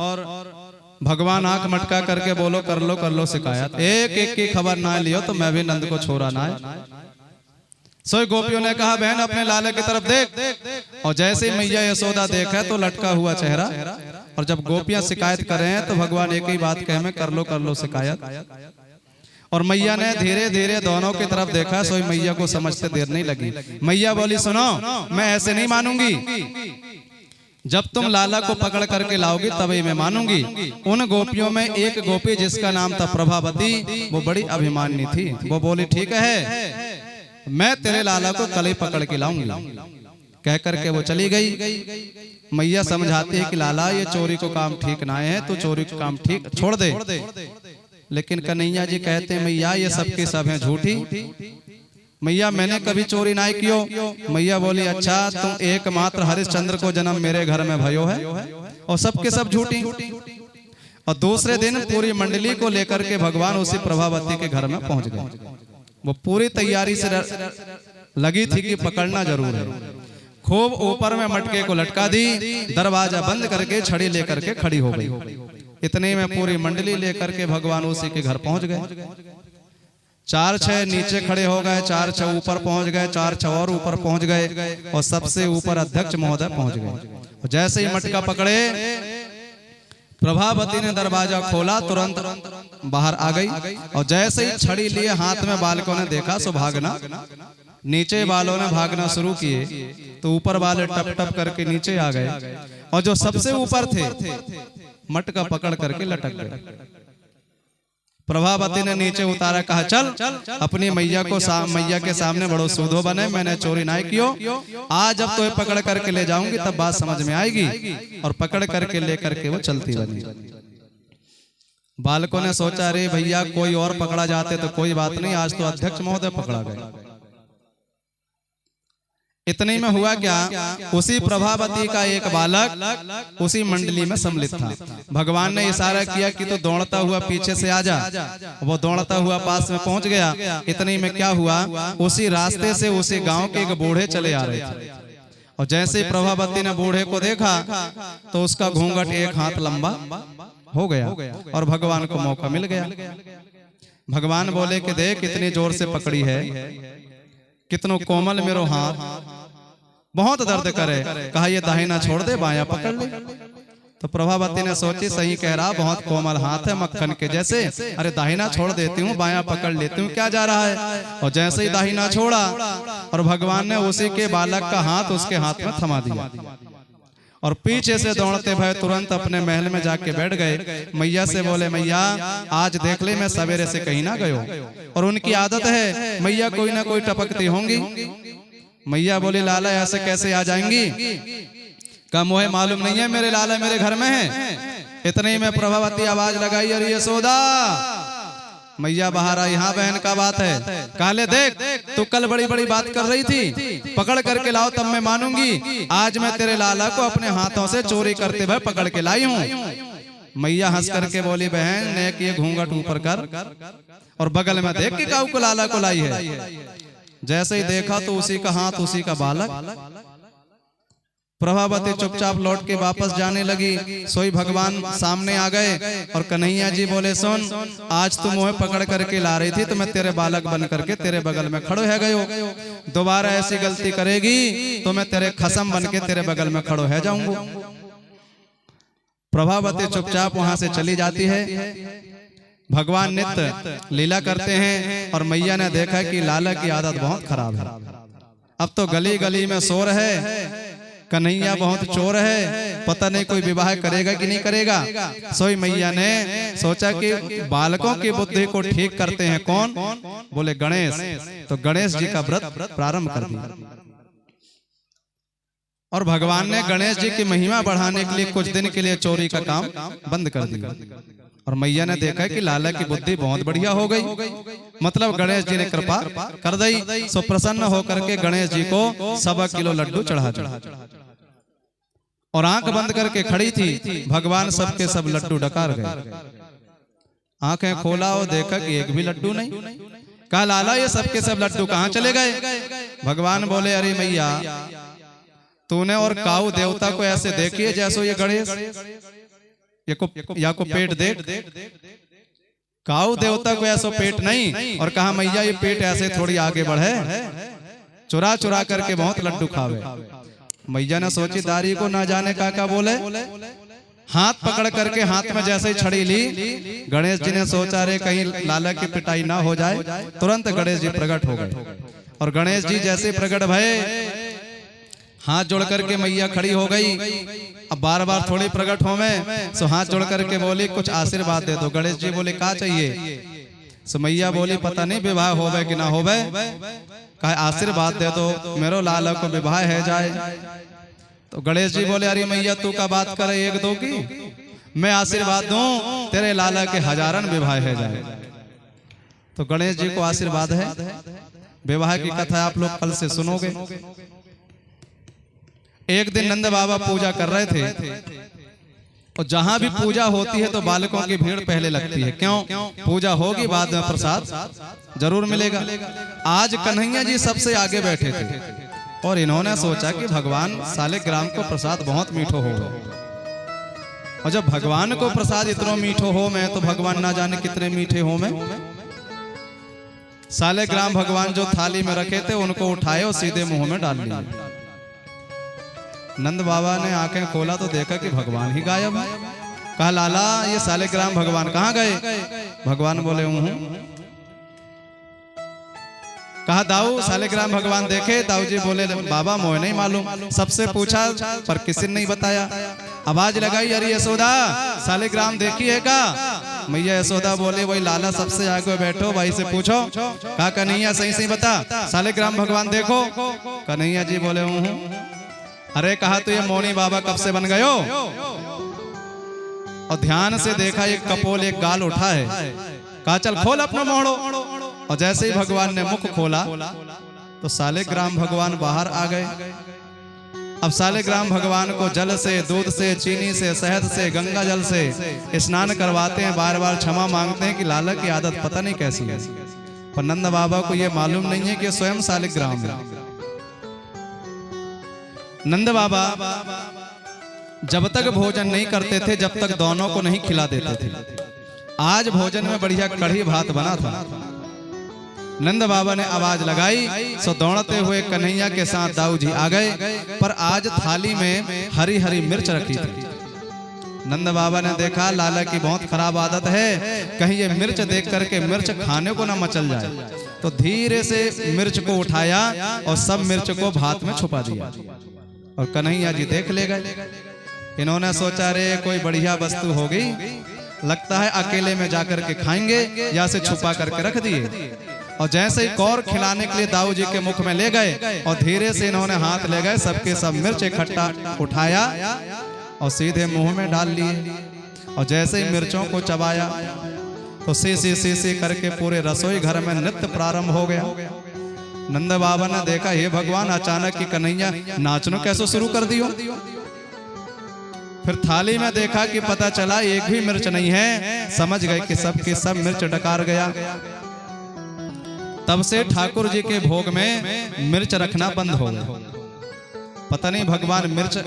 भगवान आंख मटका करके बोलो कर लो शिकायत, एक एक की खबर ना लियो तो मैं भी नंद को छोड़ा ना है। सोई गोपियों ने कहा बहन अपने लाले की तरफ देख। और जैसे ही मैया यशोदा देखा तो लटका हुआ चेहरा। और जब गोपियां शिकायत कर रहे हैं तो भगवान एक ही बात कहे में कर लो शिकायत। और मैया ने धीरे धीरे दोनों की तरफ देखा। सोई मैया को समझते देर नहीं लगी। मैया बोली सुनो, मैं ऐसे नहीं मानूंगी, जब तुम लाला को पकड़ करके लाओगी तभी मैं मानूंगी। उन गोपियों में एक गोपी जिसका नाम था प्रभावती, वो बड़ी अभिमानी थी। वो बोली ठीक है, मैं तेरे लाला को कल ही पकड़ के लाऊंगी। कह करके वो चली गई। मैया समझाती है कि लाला ये चोरी को काम ठीक ना है, तो चोरी को काम ठीक छोड़ दे। लेकिन कन्हैया जी कहते हैं मैया ये सबके सब हैं झूठी। मैया मैंने कभी चोरी ना कियो। मैया बोली अच्छा, तुम एकमात्र हरिश्चंद्र को जन्म मेरे घर में भयो है और सबके सब झूठी। और दूसरे दिन पूरी मंडली को लेकर के भगवान उसी प्रभावती के घर में पहुंच गए। वो पूरी तैयारी से लगी थी कि पकड़ना जरूर है। खूब ऊपर में मटके को लटका दी, दरवाजा बंद करके छड़ी लेकर के खड़ी हो गई। इतने में पूरी मंडली लेकर के भगवान उसी के घर पहुंच गए। 4-6 नीचे खड़े हो गए, 4-6 ऊपर पहुंच गए, 4-6 और ऊपर पहुंच गए और सबसे ऊपर अध्यक्ष महोदय पहुंच गए। जैसे ही मटका पकड़े, प्रभावती ने दरवाजा खोला, तुरंत बाहर आ गई। और जैसे ही छड़ी लिए हाथ में बालकों ने देखा सो भागना। नीचे बालों ने भागना शुरू किए तो ऊपर वाले टप टप करके नीचे आ गए। और जो सबसे ऊपर थे मटका पकड़ करके लटक गए। प्रभावती ने नीचे उतारा, कहा चल अपनी मैया को मैया के सामने बड़ो सूदो बने, मैंने चोरी ना कियो। आज जब तो पकड़ करके ले जाऊंगी तब बात समझ में आएगी। और पकड़ करके ले करके वो चलती बनी। बालकों ने सोचा अरे भैया कोई और पकड़ा जाते तो कोई बात नहीं, आज तो अध्यक्ष महोदय पकड़ा गए। इतने में हुआ क्या, उसी प्रभावती का एक बालक उसी मंडली में सम्मिलित था। भगवान ने इशारा किया कि तो दौड़ता हुआ पीछे से आ जा। वो दौड़ता हुआ पास में पहुंच गया। इतने में क्या हुआ, उसी रास्ते से उसी गांव के एक बूढ़े चले आ रहे थे। और जैसे प्रभावती ने बूढ़े को देखा तो उसका घूंघट एक हाथ लंबा हो गया और भगवान को मौका मिल गया। भगवान बोले कि देख कितनी जोर से पकड़ी है, कितनो कोमल मेरो हाथ, बहुत दर्द करे। कहा ये दाहिना छोड़ दे, बायां पकड़ ले। तो प्रभावती ने सोची सही कह रहा, बहुत कोमल हाथ है मक्खन के जैसे, अरे दाहिना छोड़ देती हूँ, बायां पकड़ लेती हूँ, क्या जा रहा है। और जैसे ही दाहिना छोड़ा और भगवान ने उसी के बालक का हाथ उसके हाथ में थमा दिया। और पीछे से दौड़ते भय तुरंत अपने महल में जाके बैठ गए। मैया से बोले मैया आज देख ले मैं सवेरे से कहीं ना गयो। और उनकी आदत है मैया कोई ना कोई टपकती होंगी। मैया बोली लाला ऐसे कैसे आ जाएंगी, का मुझे मालूम नहीं है, मेरे लाला मेरे घर में है। इतने ही में प्रभावती आवाज लगाई अरे यशोदा। मैया बाहर आई, हाँ बहन का बात है। काले देख तू कल बड़ी बड़ी बात कर रही थी, पकड़ करके लाओ तब मैं मानूंगी। आज मैं तेरे लाला को अपने हाथों से चोरी करते हुए पकड़ के लाई हूँ। मैया हंस करके बोली बहन नेक ये घूंघट ऊपर कर और बगल में देख के काऊ को लाला को लाई है। जैसे ही देखा तो उसी का हाथ उसी का बालक। प्रभावती चुपचाप लौट के वापस जाने लगी। सोई भगवान सामने आ गए और कन्हैया जी बोले सुन आज तू मुझे पकड़ करके ला रही थी तो मैं तेरे बालक बन करके तेरे बगल में खड़ो है गयो। दोबारा ऐसी गलती करेगी तो मैं तेरे खसम बन के तेरे बगल में खड़ो है जाऊंगा। प्रभावती चुपचाप वहां से चली जाती है। भगवान नित्य लीला करते हैं और मैया ने देखा कि लाला की आदत बहुत खराब है। अब तो गली गली में शोर है, कन्हैया बहुत चोर है, पता नहीं कोई विवाह करेगा कि नहीं करेगा। सोई मैया ने सोचा कि बालकों की बुद्धि को ठीक करते हैं कौन, बोले गणेश। तो गणेश जी का व्रत प्रारंभ कर दिया। और भगवान ने गणेश जी की महिमा बढ़ाने के लिए कुछ दिन के लिए चोरी का काम बंद कर दिया। और मैया ने देखा कि लाला की बुद्धि बहुत बढ़िया हो गई, मतलब गणेश जी ने कृपा कर दी। सो प्रसन्न होकर के गणेश जी को 1.25 किलो लड्डू चढ़ा दिया और आंख बंद करके खड़ी थी। भगवान सबके सब लड्डू डकार गए। आंखें खोला और देखा कि एक भी लड्डू नहीं। कहा लाला ये सबके सब लड्डू कहाँ चले गए? भगवान बोले अरे मैया तूने और काऊ देवता को ऐसे देखिए जैसो ये गणेश या को पेट देख। काऊ देवता को ऐसो पेट नहीं। और कहा मैया ये पेट ऐसे थोड़ी आगे बढ़े, चुरा चुरा करके बहुत लड्डू खावे। मैया ने सोची दारी को ना जाने का बोले, हाथ पकड़ करके हाथ में जैसे ही छड़ी ली। गणेश जी ने सोचा रे कहीं लाला की पिटाई ना हो जाए, तुरंत गणेश जी प्रकट हो गए। और गणेश जी जैसे प्रकट भये, हाथ जोड़ करके मैया खड़ी हो गई। अब बार बार थोड़ी प्रकट हो में, सो हाथ जोड़ करके बोली कुछ आशीर्वाद दे दो। गणेश जी बोले क्या चाहिए? सो मैया बोली पता नहीं विवाह होवे कि ना होवे, कहा आशीर्वाद दे दो मेरो लाला को विवाह है जाए। तो गणेश जी बोले अरे मैया तू का बात करे एक दो की, मैं आशीर्वाद दूं तेरे लाला के हजारन विवाह है जाए। तो गणेश जी को आशीर्वाद है। विवाह की कथा आप लोग कल से सुनोगे। एक दिन नंद बाबा पूजा कर रहे थे और जहां भी पूजा होती है तो बालकों की भीड़ पहले लगती है। क्यों? पूजा होगी बाद में प्रसाद जरूर मिलेगा। आज कन्हैया जी सबसे आगे बैठे थे और इन्होंने सोचा कि भगवान सालिग्राम को प्रसाद बहुत मीठो हो, और जब भगवान को प्रसाद इतना मीठो हो में तो भगवान ना जाने कितने मीठे हो में। सालिग्राम भगवान जो थाली में रखे थे उनको उठाए और सीधे मुंह में डाल लिए। नंद बाबा ने आंखें खोला तो देखा कि भगवान ही गायब है। कहा लाला ये सालिग्राम भगवान कहाँ गए? भगवान बोले हूँ। कहा दाऊ सालिग्राम भगवान देखे? दाऊ जी बोले बाबा मोहे नहीं मालूम, सबसे पूछा पर किसी ने नहीं बताया। आवाज लगाई अरे यशोदा सालिग्राम देखी है का? मैया यशोदा बोले वही लाला सबसे आगे बैठो भाई से पूछो। कहा कन्हैया सही सही बता सालिग्राम भगवान देखो? कन्हैया जी बोले हूँ। अरे कहा तो ये मौनी बाबा कब से बन गए हो? और ध्यान से देखा एक कपोल एक गाल उठा है। कहा चल खोल अपना मोहड़ो। और जैसे ही भगवान ने मुख खोला तो सालिग्राम भगवान बाहर आ गए। अब सालिग्राम भगवान को जल से, दूध से, चीनी से, शहद से, गंगा जल से स्नान करवाते हैं। बार बार क्षमा मांगते हैं कि लाला की आदत पता नहीं कैसी है। पर नंद बाबा को यह मालूम नहीं है कि स्वयं सालिग्राम है। नंद बाबा जब तक भोजन नहीं करते थे जब तक दोनों को नहीं खिला देते थे। आज भोजन में बढ़िया कढ़ी भात बना था। नंद बाबा ने आवाज लगाई सो दौड़ते हुए कन्हैया के साथ दाऊ जी आ गए। पर आज थाली में हरी हरी मिर्च रखी थी। नंद बाबा ने देखा लाला की बहुत खराब आदत है, कहीं ये मिर्च देख करके मिर्च खाने को ना मचल जाए। तो धीरे से मिर्च को उठाया और सब मिर्च को भात में छुपा दिया। और कन्हैया जी देख ले गए। इन्होंने सोचा रे कोई बढ़िया वस्तु होगी, लगता है अकेले में जाकर के खाएंगे, या से छुपा करके रख दिए। और जैसे ही कौर खिलाने के लिए दाऊ जी के मुख में ले गए और धीरे से इन्होंने हाथ ले गए, सबके सब मिर्च इकट्ठा उठाया और सीधे मुंह में डाल लिए। और जैसे ही मिर्चों को चबाया तो सी करके पूरे रसोई घर में नृत्य प्रारंभ हो गया। नंद बाबा ने देखा हे भगवान अचानक की कन्हैया नाचनो कैसे शुरू कर दियो। फिर थाली में देखा कि पता चला एक भी मिर्च नहीं है। समझ गए कि सबके सब मिर्च डकार गया। तब से ठाकुर जी के भोग में मिर्च रखना बंद हो गया। पता नहीं भगवान मिर्च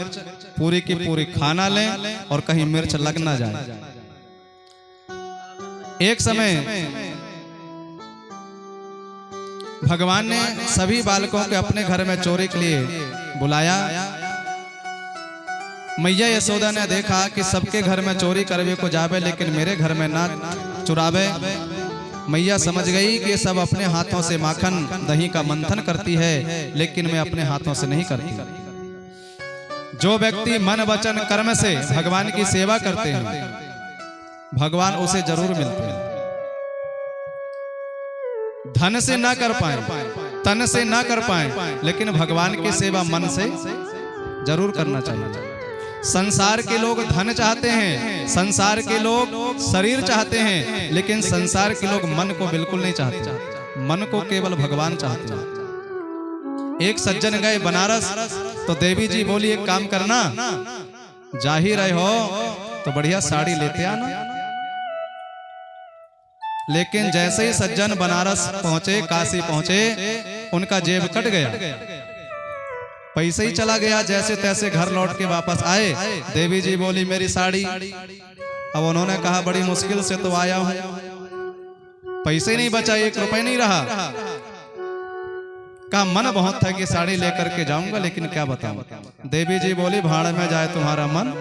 पूरी की पूरी खाना लें और कहीं मिर्च लग ना जाए। एक समय भगवान ने सभी बालकों के अपने घर में चोरी के लिए बुलाया। मैया यशोदा ने देखा कि सबके घर में चोरी करवे को जावे लेकिन मेरे घर में ना चुरावे। मैया समझ गई कि सब अपने हाथों से माखन दही का मंथन करती है, लेकिन मैं अपने हाथों से नहीं करती। जो व्यक्ति मन वचन कर्म से भगवान की सेवा करते हैं भगवान उसे जरूर मिलते हैं। धन से ना कर पाए, तन से ना कर पाए, लेकिन भगवान की सेवा मन से जरूर करना चाहिए। संसार के लोग धन चाहते हैं, संसार के लोग शरीर चाहते हैं, लेकिन संसार के लोग मन को बिल्कुल नहीं चाहते। मन को केवल भगवान चाहते हैं। एक सज्जन गए बनारस, तो देवी जी बोली एक काम करना, जा ही रहे हो तो बढ़िया साड़ी लेते आना। लेकिन जैसे ही सज्जन बनारस पहुंचे, काशी पहुंचे, उनका जेब कट गया, पैसे ही चला गया। जैसे तैसे घर लौट के वापस आए, देवी जी बोली मेरी साड़ी। अब उन्होंने कहा बड़ी मुश्किल से तो आया हूं, पैसे नहीं बचा, 1 रुपए नहीं रहा। का मन बहुत था कि साड़ी लेकर के जाऊंगा, लेकिन क्या बताऊं। देवी जी बोली भाड़ में जाए तुम्हारा मन,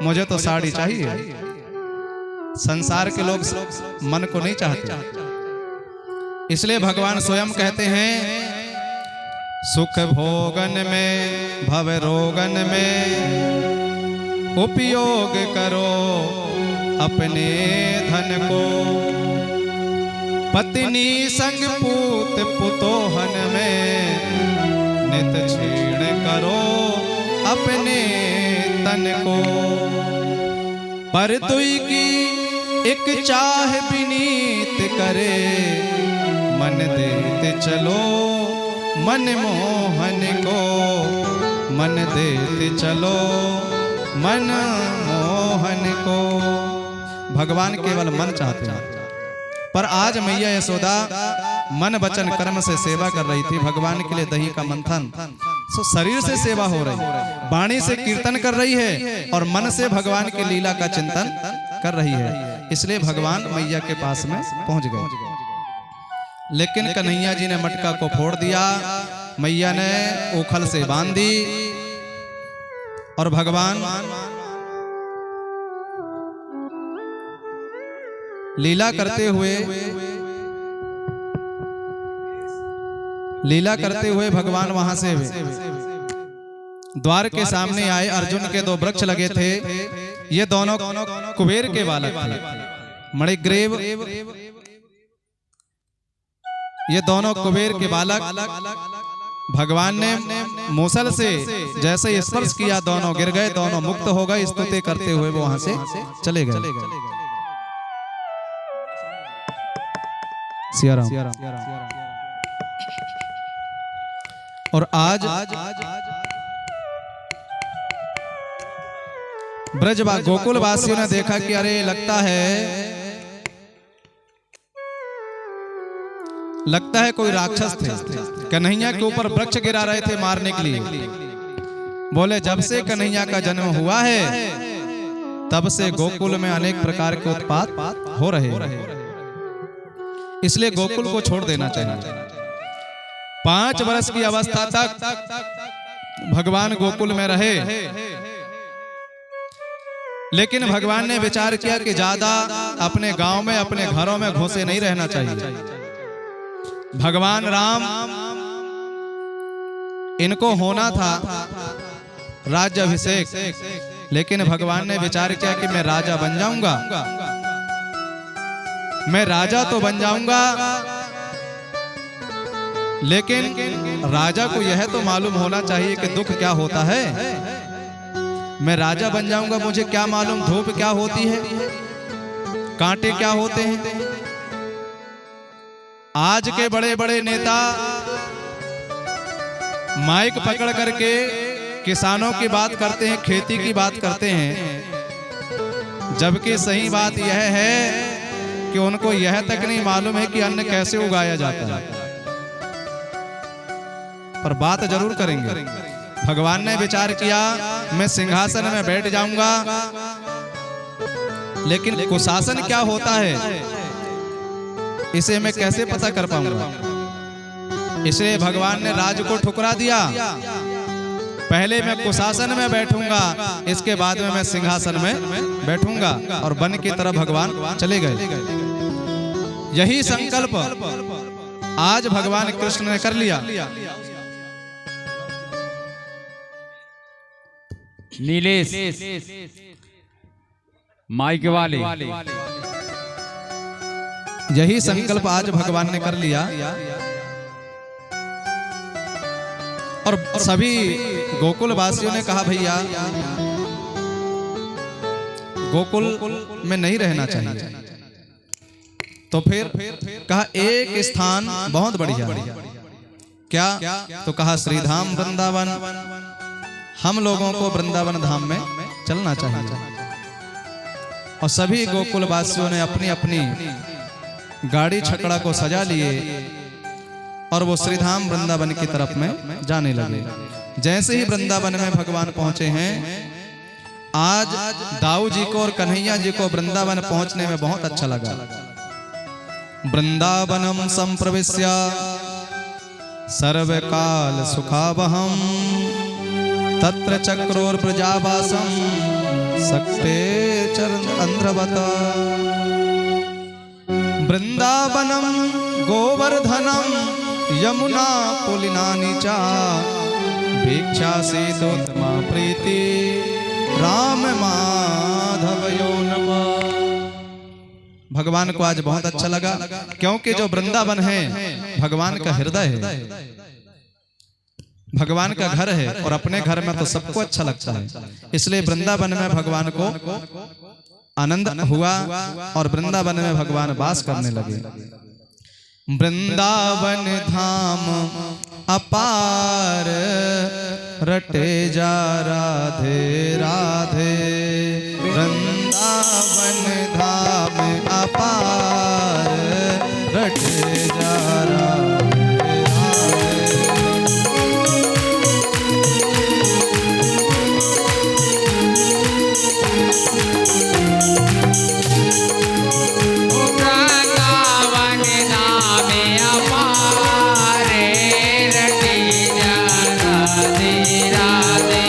मुझे तो साड़ी चाहिए। संसार के लोग मन को नहीं चाहते, इसलिए भगवान स्वयं कहते हैं सुख भोगन में भव रोगन में उपयोग करो अपने धन को, पत्नी संग पूत पुतोहन में नित छीण करो अपने तन को। पर तुई की एक चाह विनीत करे, मन देते चलो मन मोहन को, मन देते चलो मन मोहन को। भगवान केवल मन चाहते हैं। पर आज मैया यशोदा मन वचन कर्म से सेवा कर रही थी। भगवान के लिए दही का मंथन, सो शरीर से सेवा हो रही, वाणी से कीर्तन कर रही है और मन से भगवान की लीला का चिंतन कर रही है। इसलिए भगवान मैया के पास में पहुंच गए। लेकिन कन्हैया जी ने मटका को फोड़ दिया, मैया ने ओखल से बांध दी और भगवान लीला करते हुए भगवान वहां से द्वार के सामने आए। अर्जुन के 2 वृक्ष लगे थे, ये दोनों कुबेर के बालक थे। मणिग्रीव, ये दोनों कुबेर के बालक। भगवान ने मूसल से जैसे स्पर्श किया, दोनों गिर गए, दोनों मुक्त हो गए। स्तुति करते हुए वो वहां से चले गए। सिया राम। और आज ब्रजवा गोकुल वासियों ने देखा कि अरे लगता है कोई राक्षस थे, कन्हैया के ऊपर वृक्ष गिरा रहे थे मारने के लिए। बोले जब से कन्हैया का जन्म हुआ है तब से गोकुल में अनेक प्रकार के उत्पात हो रहे हैं, इसलिए गोकुल को छोड़ देना चाहिए। 5 वर्ष की अवस्था तक भगवान गोकुल में रहे, लेकिन भगवान ने विचार किया कि ज्यादा अपने गांव में, अपने घरों में घुसे नहीं रहना चाहिए। भगवान राम, इनको होना था राज्याभिषेक, लेकिन भगवान ने विचार किया कि मैं राजा बन जाऊंगा, मैं राजा तो बन जाऊंगा, लेकिन राजा को यह तो मालूम होना चाहिए कि दुख क्या होता है। मैं राजा बन जाऊंगा, मुझे क्या मालूम धूप क्या होती है, कांटे क्या होते हैं। आज के बड़े बड़े नेता माइक पकड़ करके किसानों की बात करते हैं, खेती की बात करते हैं, जबकि सही बात यह है कि उनको यह तक नहीं मालूम है कि अन्न कैसे उगाया जाता है। पर बात जरूर करेंगे। भगवान ने विचार किया मैं सिंहासन में बैठ जाऊंगा, लेकिन कुशासन क्या होता है इसे मैं कैसे पता कर पाऊंगा। इसलिए भगवान ने राज को ठुकरा दिया। पहले मैं कुशासन में बैठूंगा, इसके बाद में मैं सिंहासन में बैठूंगा, और वन की तरफ भगवान चले गए। यही संकल्प आज भगवान कृष्ण ने कर लिया। नीलेश माइक वाले, यही संकल्प आज भगवान ने कर लिया। और सभी गोकुल वासियों ने कहा भैया गोकुल में नहीं रहना चाहिए। तो फिर कहा एक स्थान बहुत बढ़िया, क्या? तो कहा श्रीधाम वृंदावन, हम लोगों को वृंदावन धाम में चलना चाहिए। और सभी गोकुल वासियों ने अपनी अपनी गाड़ी छकड़ा को सजा लिए और वो श्रीधाम वृंदावन की तरफ में जाने लगे। जैसे ही वृंदावन में भगवान पहुंचे हैं, आज दाऊ जी को और कन्हैया जी को वृंदावन पहुंचने में बहुत अच्छा लगा। वृंदावनम संप्रविश्य सर्वकाल सुखावहम तत्र चक्रोर प्रजावासम सक्ते चरण अंध्रवत वृंदावनम गोवर्धनम यमुना पुलिनानि च भिक्षा से दोत्मा प्रीति राम माधवयो नमः। भगवान को आज बहुत अच्छा लगा, क्योंकि जो वृंदावन है भगवान का हृदय है, भगवान का घर है, और अपने घर में तो सबको अच्छा लगता है। इसलिए वृंदावन में भगवान को आनंद हुआ और वृंदावन में भगवान वास करने लगे। वृंदावन धाम अपार रटे जा राधे राधे, वृंदावन धाम अपार रटे जा राधे वृंदावन धाम अपार रटे जा राधे राधे।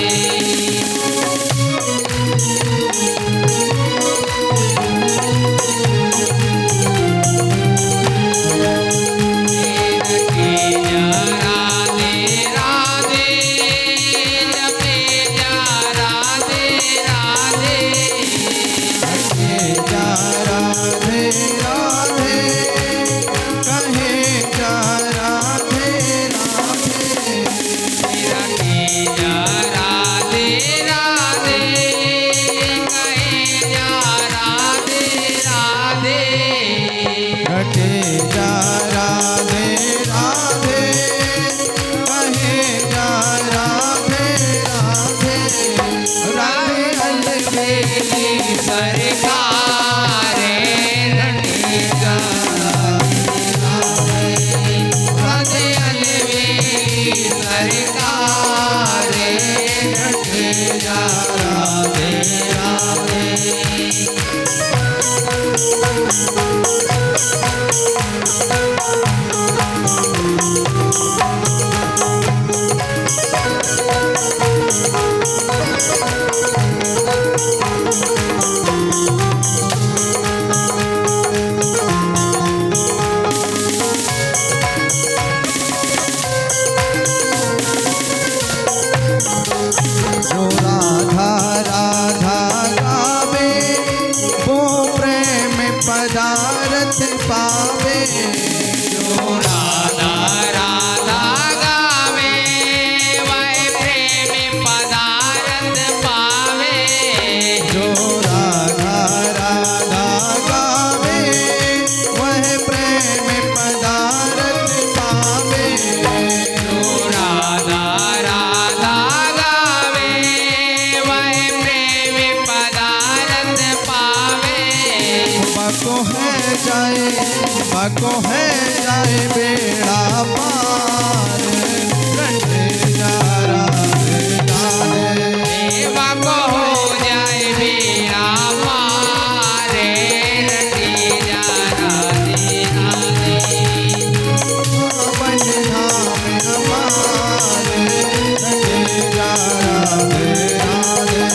को है जाए बेड़ा पार रटे जा राधे राधे, सेवा को हो जाए बेड़ा पार रटे जा राधे राधे। वृंदावन धाम हमारे रटे जा राधे राधे,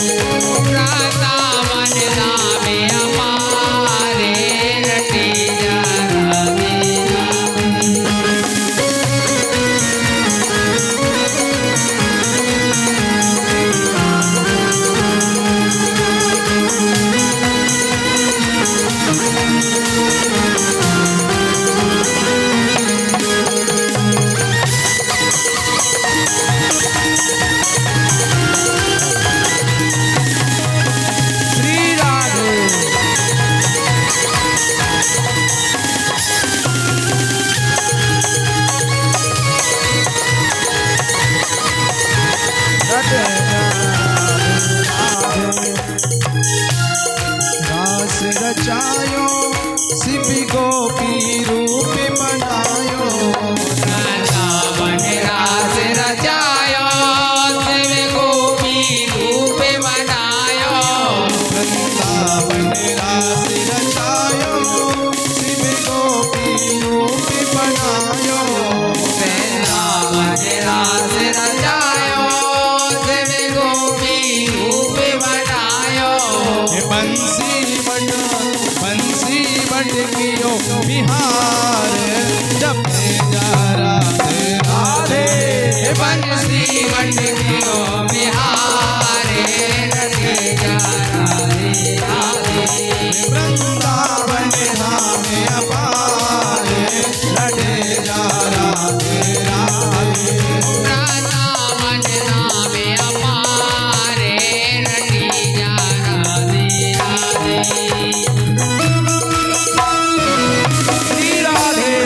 वृंदावन धाम हमारे रटे जा राधे राधे। रास रचायो शिव गोपी रूप बनायो वृंदावन रास रचायो शिव गोपी रूप बनायो वृंदावन रास रचायो शिव गोपी रूप बनायो वृंदावन रास रचायो शिव गोपी रूप बनायो बंसी बट कियो बिहार जपे जा राधे राधे बंसी बंटियो बिहारे रखे जा राधे राधे वृंदावन धाम अपार लड़े जा राधे राधे वृंदावन धाम अपारे रखे जा राधे राधे श्री राधे श्री राधे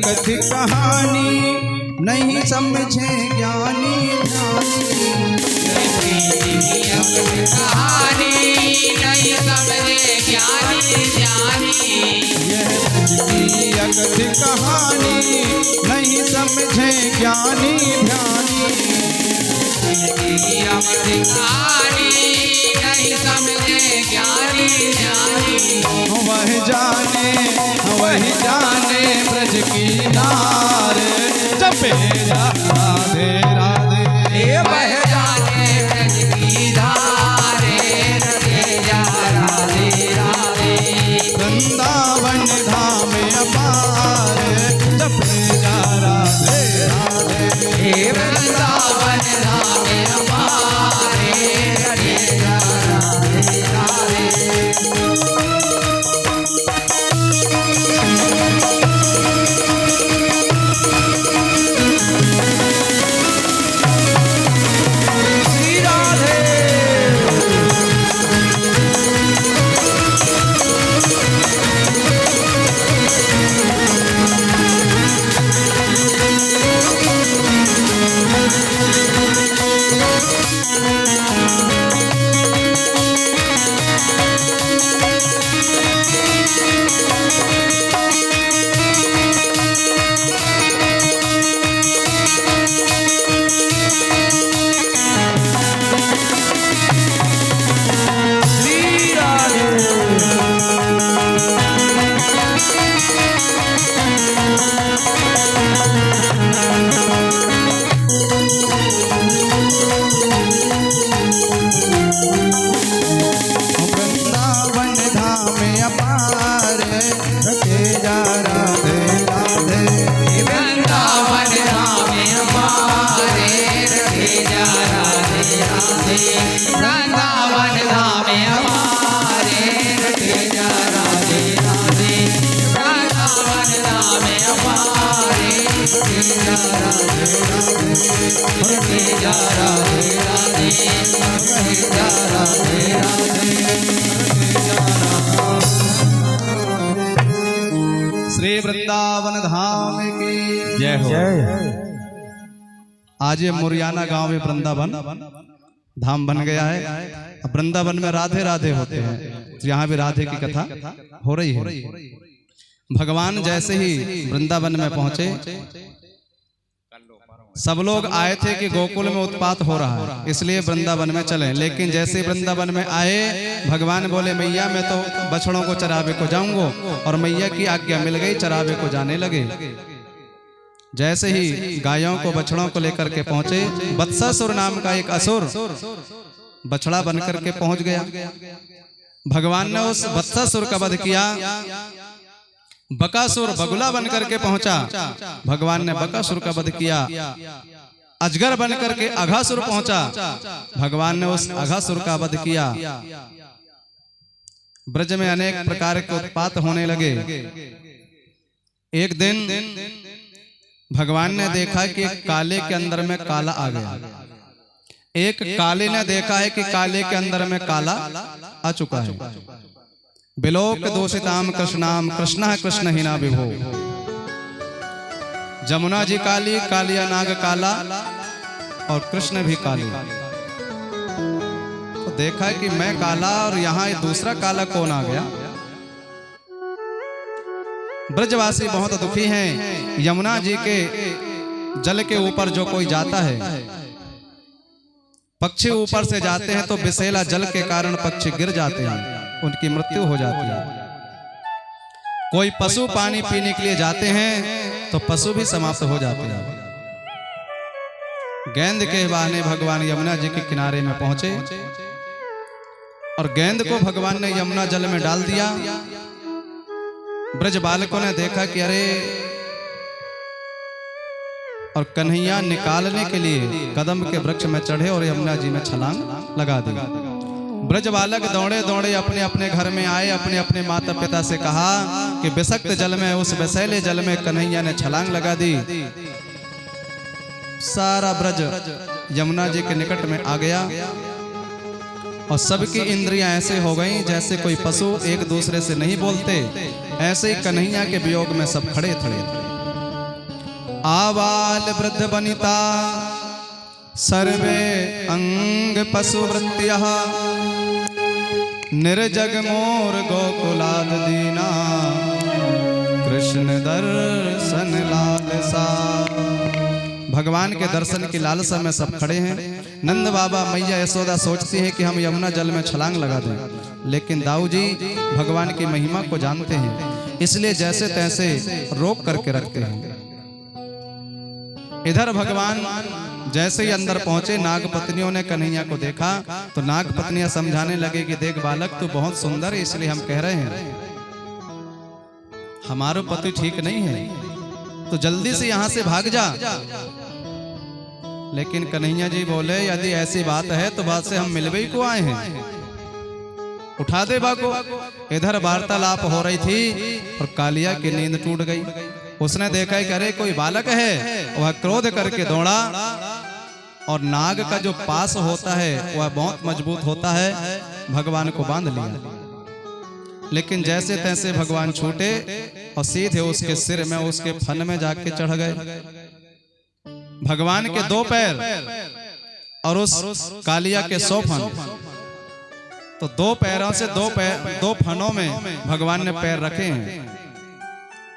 कथित कहानी नहीं समझे ज्ञानी कहानी नहीं समझे ज्ञानी ज्ञानी यह कथित कहानी नहीं समझे ज्ञानी ध्यानी कहानी नहीं समझे ज्ञानी ज्ञानी वह जाने ब्रज की नार जपे जा राधे राधे वह जाने ब्रज की धारे रखे जा राधे राधे वृंदावन धाम अपार जपे जा राधे राधे वृंदावन धाम अपारे रखे जा राधे राधे श्री राधे वृंदावन धाम हमारे रखे जा राधे राधे वृंदावन धाम हमारे रखे जा राधे राधे रखे जा राधे राधे रखे जा राधे राधे रखे जा श्री वृंदावन धाम की जय हो। आज ये मुरैना गांव में वृंदावन धाम बन गया है। अब वृंदावन में राधे राधे होते हैं, तो यहाँ भी राधे की कथा हो रही है। भगवान जैसे ही वृंदावन में पहुंचे, सब लोग आए थे कि गोकुल में उत्पात हो रहा है, इसलिए वृंदावन में चले। लेकिन जैसे वृंदावन में आए, भगवान बोले मैया मैं तो बछड़ों को चरावे को जाऊंगा, और मैया की आज्ञा मिल गई, चरावे को जाने लगे। जैसे ही गायों को बछड़ों को लेकर के पहुंचे, वत्सासुर नाम का एक असुर बछड़ा बनकर के पहुंच गया। भगवान ने उस वत्सासुर का वध किया। बकासुर बगुला बनकर के पहुंचा, भगवान ने बकासुर का वध किया। अजगर बनकर के अघासुर पहुंचा, भगवान ने उस अघासुर का वध किया। ब्रज में अनेक प्रकार के उत्पात होने लगे। एक दिन भगवान ने देखा कि काले के अंदर में काला आ गया। एक काले ने देखा है कि काले के अंदर में काला आ चुका है। बिलोक दोषिताम कृष्णाम कृष्ण कृष्णहीना विभो। जमुना जी काली, कालिया नाग काला, और कृष्ण भी काली। तो देखा कि मैं काला और यहाँ दूसरा काला कौन आ गया। ब्रजवासी बहुत दुखी हैं। यमुना जी के जल के ऊपर जो कोई जाता है, पक्षी ऊपर से जाते हैं तो विषैला जल के कारण पक्षी गिर जाते हैं, उनकी मृत्यु हो जाती है। कोई पशु पानी पीने के लिए जाते हैं तो पशु भी समाप्त हो जाते हैं। गेंद के बहाने भगवान यमुना जी के किनारे में पहुंचे, और गेंद को भगवान ने यमुना जल में डाल दिया। ब्रज बालकों ने देखा कि अरे, और कन्हैया निकालने के लिए कदम के वृक्ष में चढ़े और यमुना जी में छलांग लगा दी। ब्रज बालक दौड़े दौड़े अपने अपने घर में आए, अपने अपने माता पिता से कहा कि विषक्त जल में, उस विषैले जल में कन्हैया ने छलांग लगा दी। सारा ब्रज यमुना जी के निकट में आ गया, और सबकी इंद्रियां ऐसे हो गईं जैसे कोई पशु एक दूसरे से नहीं बोलते। ऐसे ही कन्हैया के वियोग में सब खड़े थे। आबाल वृद्ध वनिता सर्वे अंग पशु वृत्तियः, निर्जग मोर गोकुलाद दीना, कृष्ण दर्शन लालसा। भगवान के दर्शन की लालसा में सब खड़े हैं। नंद बाबा मैया यशोदा सोचती है कि हम यमुना जल में छलांग लगा दें, लेकिन दाऊ जी भगवान की महिमा को जानते हैं, इसलिए जैसे तैसे रोक करके रखते हैं। इधर भगवान जैसे ही अंदर पहुंचे, नाग पत्नियों ने कन्हैया को देखा तो नाग पत्नियां समझाने लगे कि देख बालक तू बहुत सुंदर है, इसलिए हम कह रहे हैं हमारा पति ठीक नहीं है, तो जल्दी से यहां से भाग जा। लेकिन कन्हैया जी बोले यदि ऐसी बात है तो बात से हम मिलवे ही को आए हैं, उठा दे बाको। इधर वार्तालाप हो रही थी और कालिया की नींद टूट गई। उसने देखा कि अरे कोई बालक है, वह क्रोध करके दौड़ा, और नाग का जो पास होता है वह बहुत मजबूत होता है, भगवान को बांध लिया। लेकिन जैसे तैसे भगवान छूटे और सीधे उसके सिर में, उसके फन में जाके चढ़ गए। भगवान के 2 पैर और उस कालिया के 100 फन, तो 2 पैरों से 2 फनों में भगवान ने पैर रखे हैं।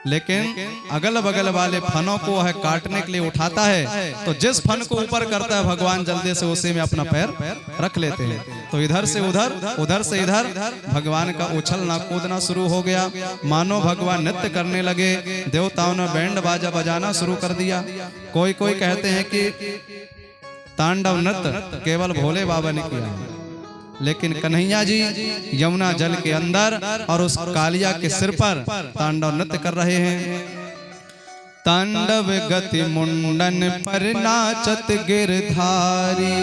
लेकिन अगल बगल वाले फनों को वह काटने के लिए उठाता है, तो जिस फन को ऊपर करता है भगवान जल्दी से उसी में अपना पैर रख लेते हैं। तो इधर से उधर, उधर से इधर भगवान का उछलना कूदना शुरू हो गया, मानो भगवान नृत्य करने लगे। देवताओं ने बैंड बाजा बजाना शुरू कर दिया। कोई कोई कहते हैं कि तांडव नृत्य केवल भोले बाबा ने किया है, लेकिन कन्हैया जी यमुना जल के अंदर और उस कालिया के सिर पर तांडव नृत्य कर रहे हैं। तांडव गति मुंडन पर नाचत गिरधारी,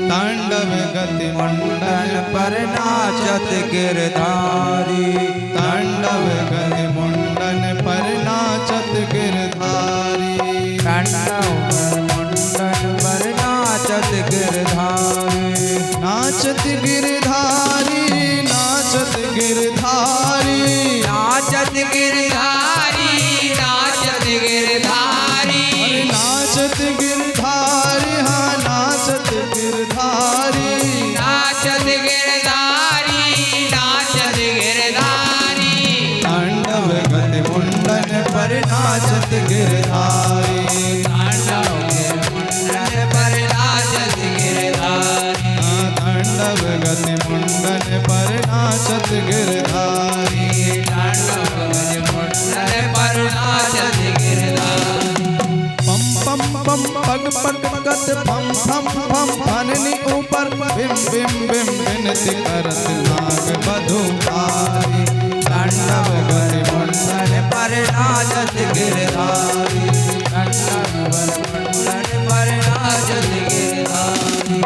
तांडव गति मुंडन पर नाचत गिरधारी, तांडव गति मुंडन पर नाचत गिरधारी, तांडव मुंडन पर नाचत गिरधारी, नाचत गिरधारी, नाचत गिरधारी, नाचत गिरधारी, नाचत गिरधारी, नाचत गिरधारी, हाँ नाचत गिरधारी, नाचत गिरधारी। नाचत गिरधारी। तांडव गज मुंडन पर नाचत गिरधारी। पम पम पम पग पग गत पम पम पम फननी ऊपर बिम बिम बिम बिनती करत नाग बधुआरी। तांडव गज मुंडन पर नाचत गिरधारी। तांडव गज मुंडन पर नाचत गिरधारी।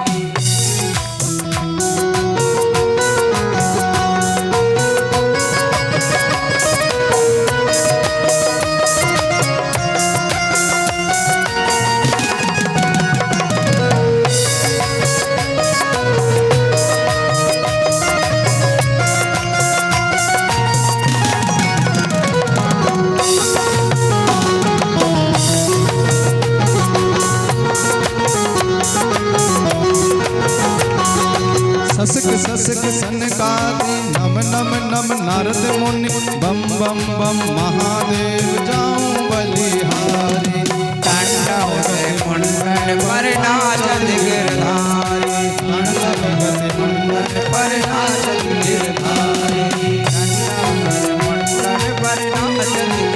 ससक ससक सनकादि नम नम नम नारद मुनि बम बम बम महादेव जाऊं बलिहारी। तांडव गज मुंडन पर नाचत गिरधारी। तांडव गज मुंडन पर नाचत गिरधारी। तांडव गज मुंडन पर नाचत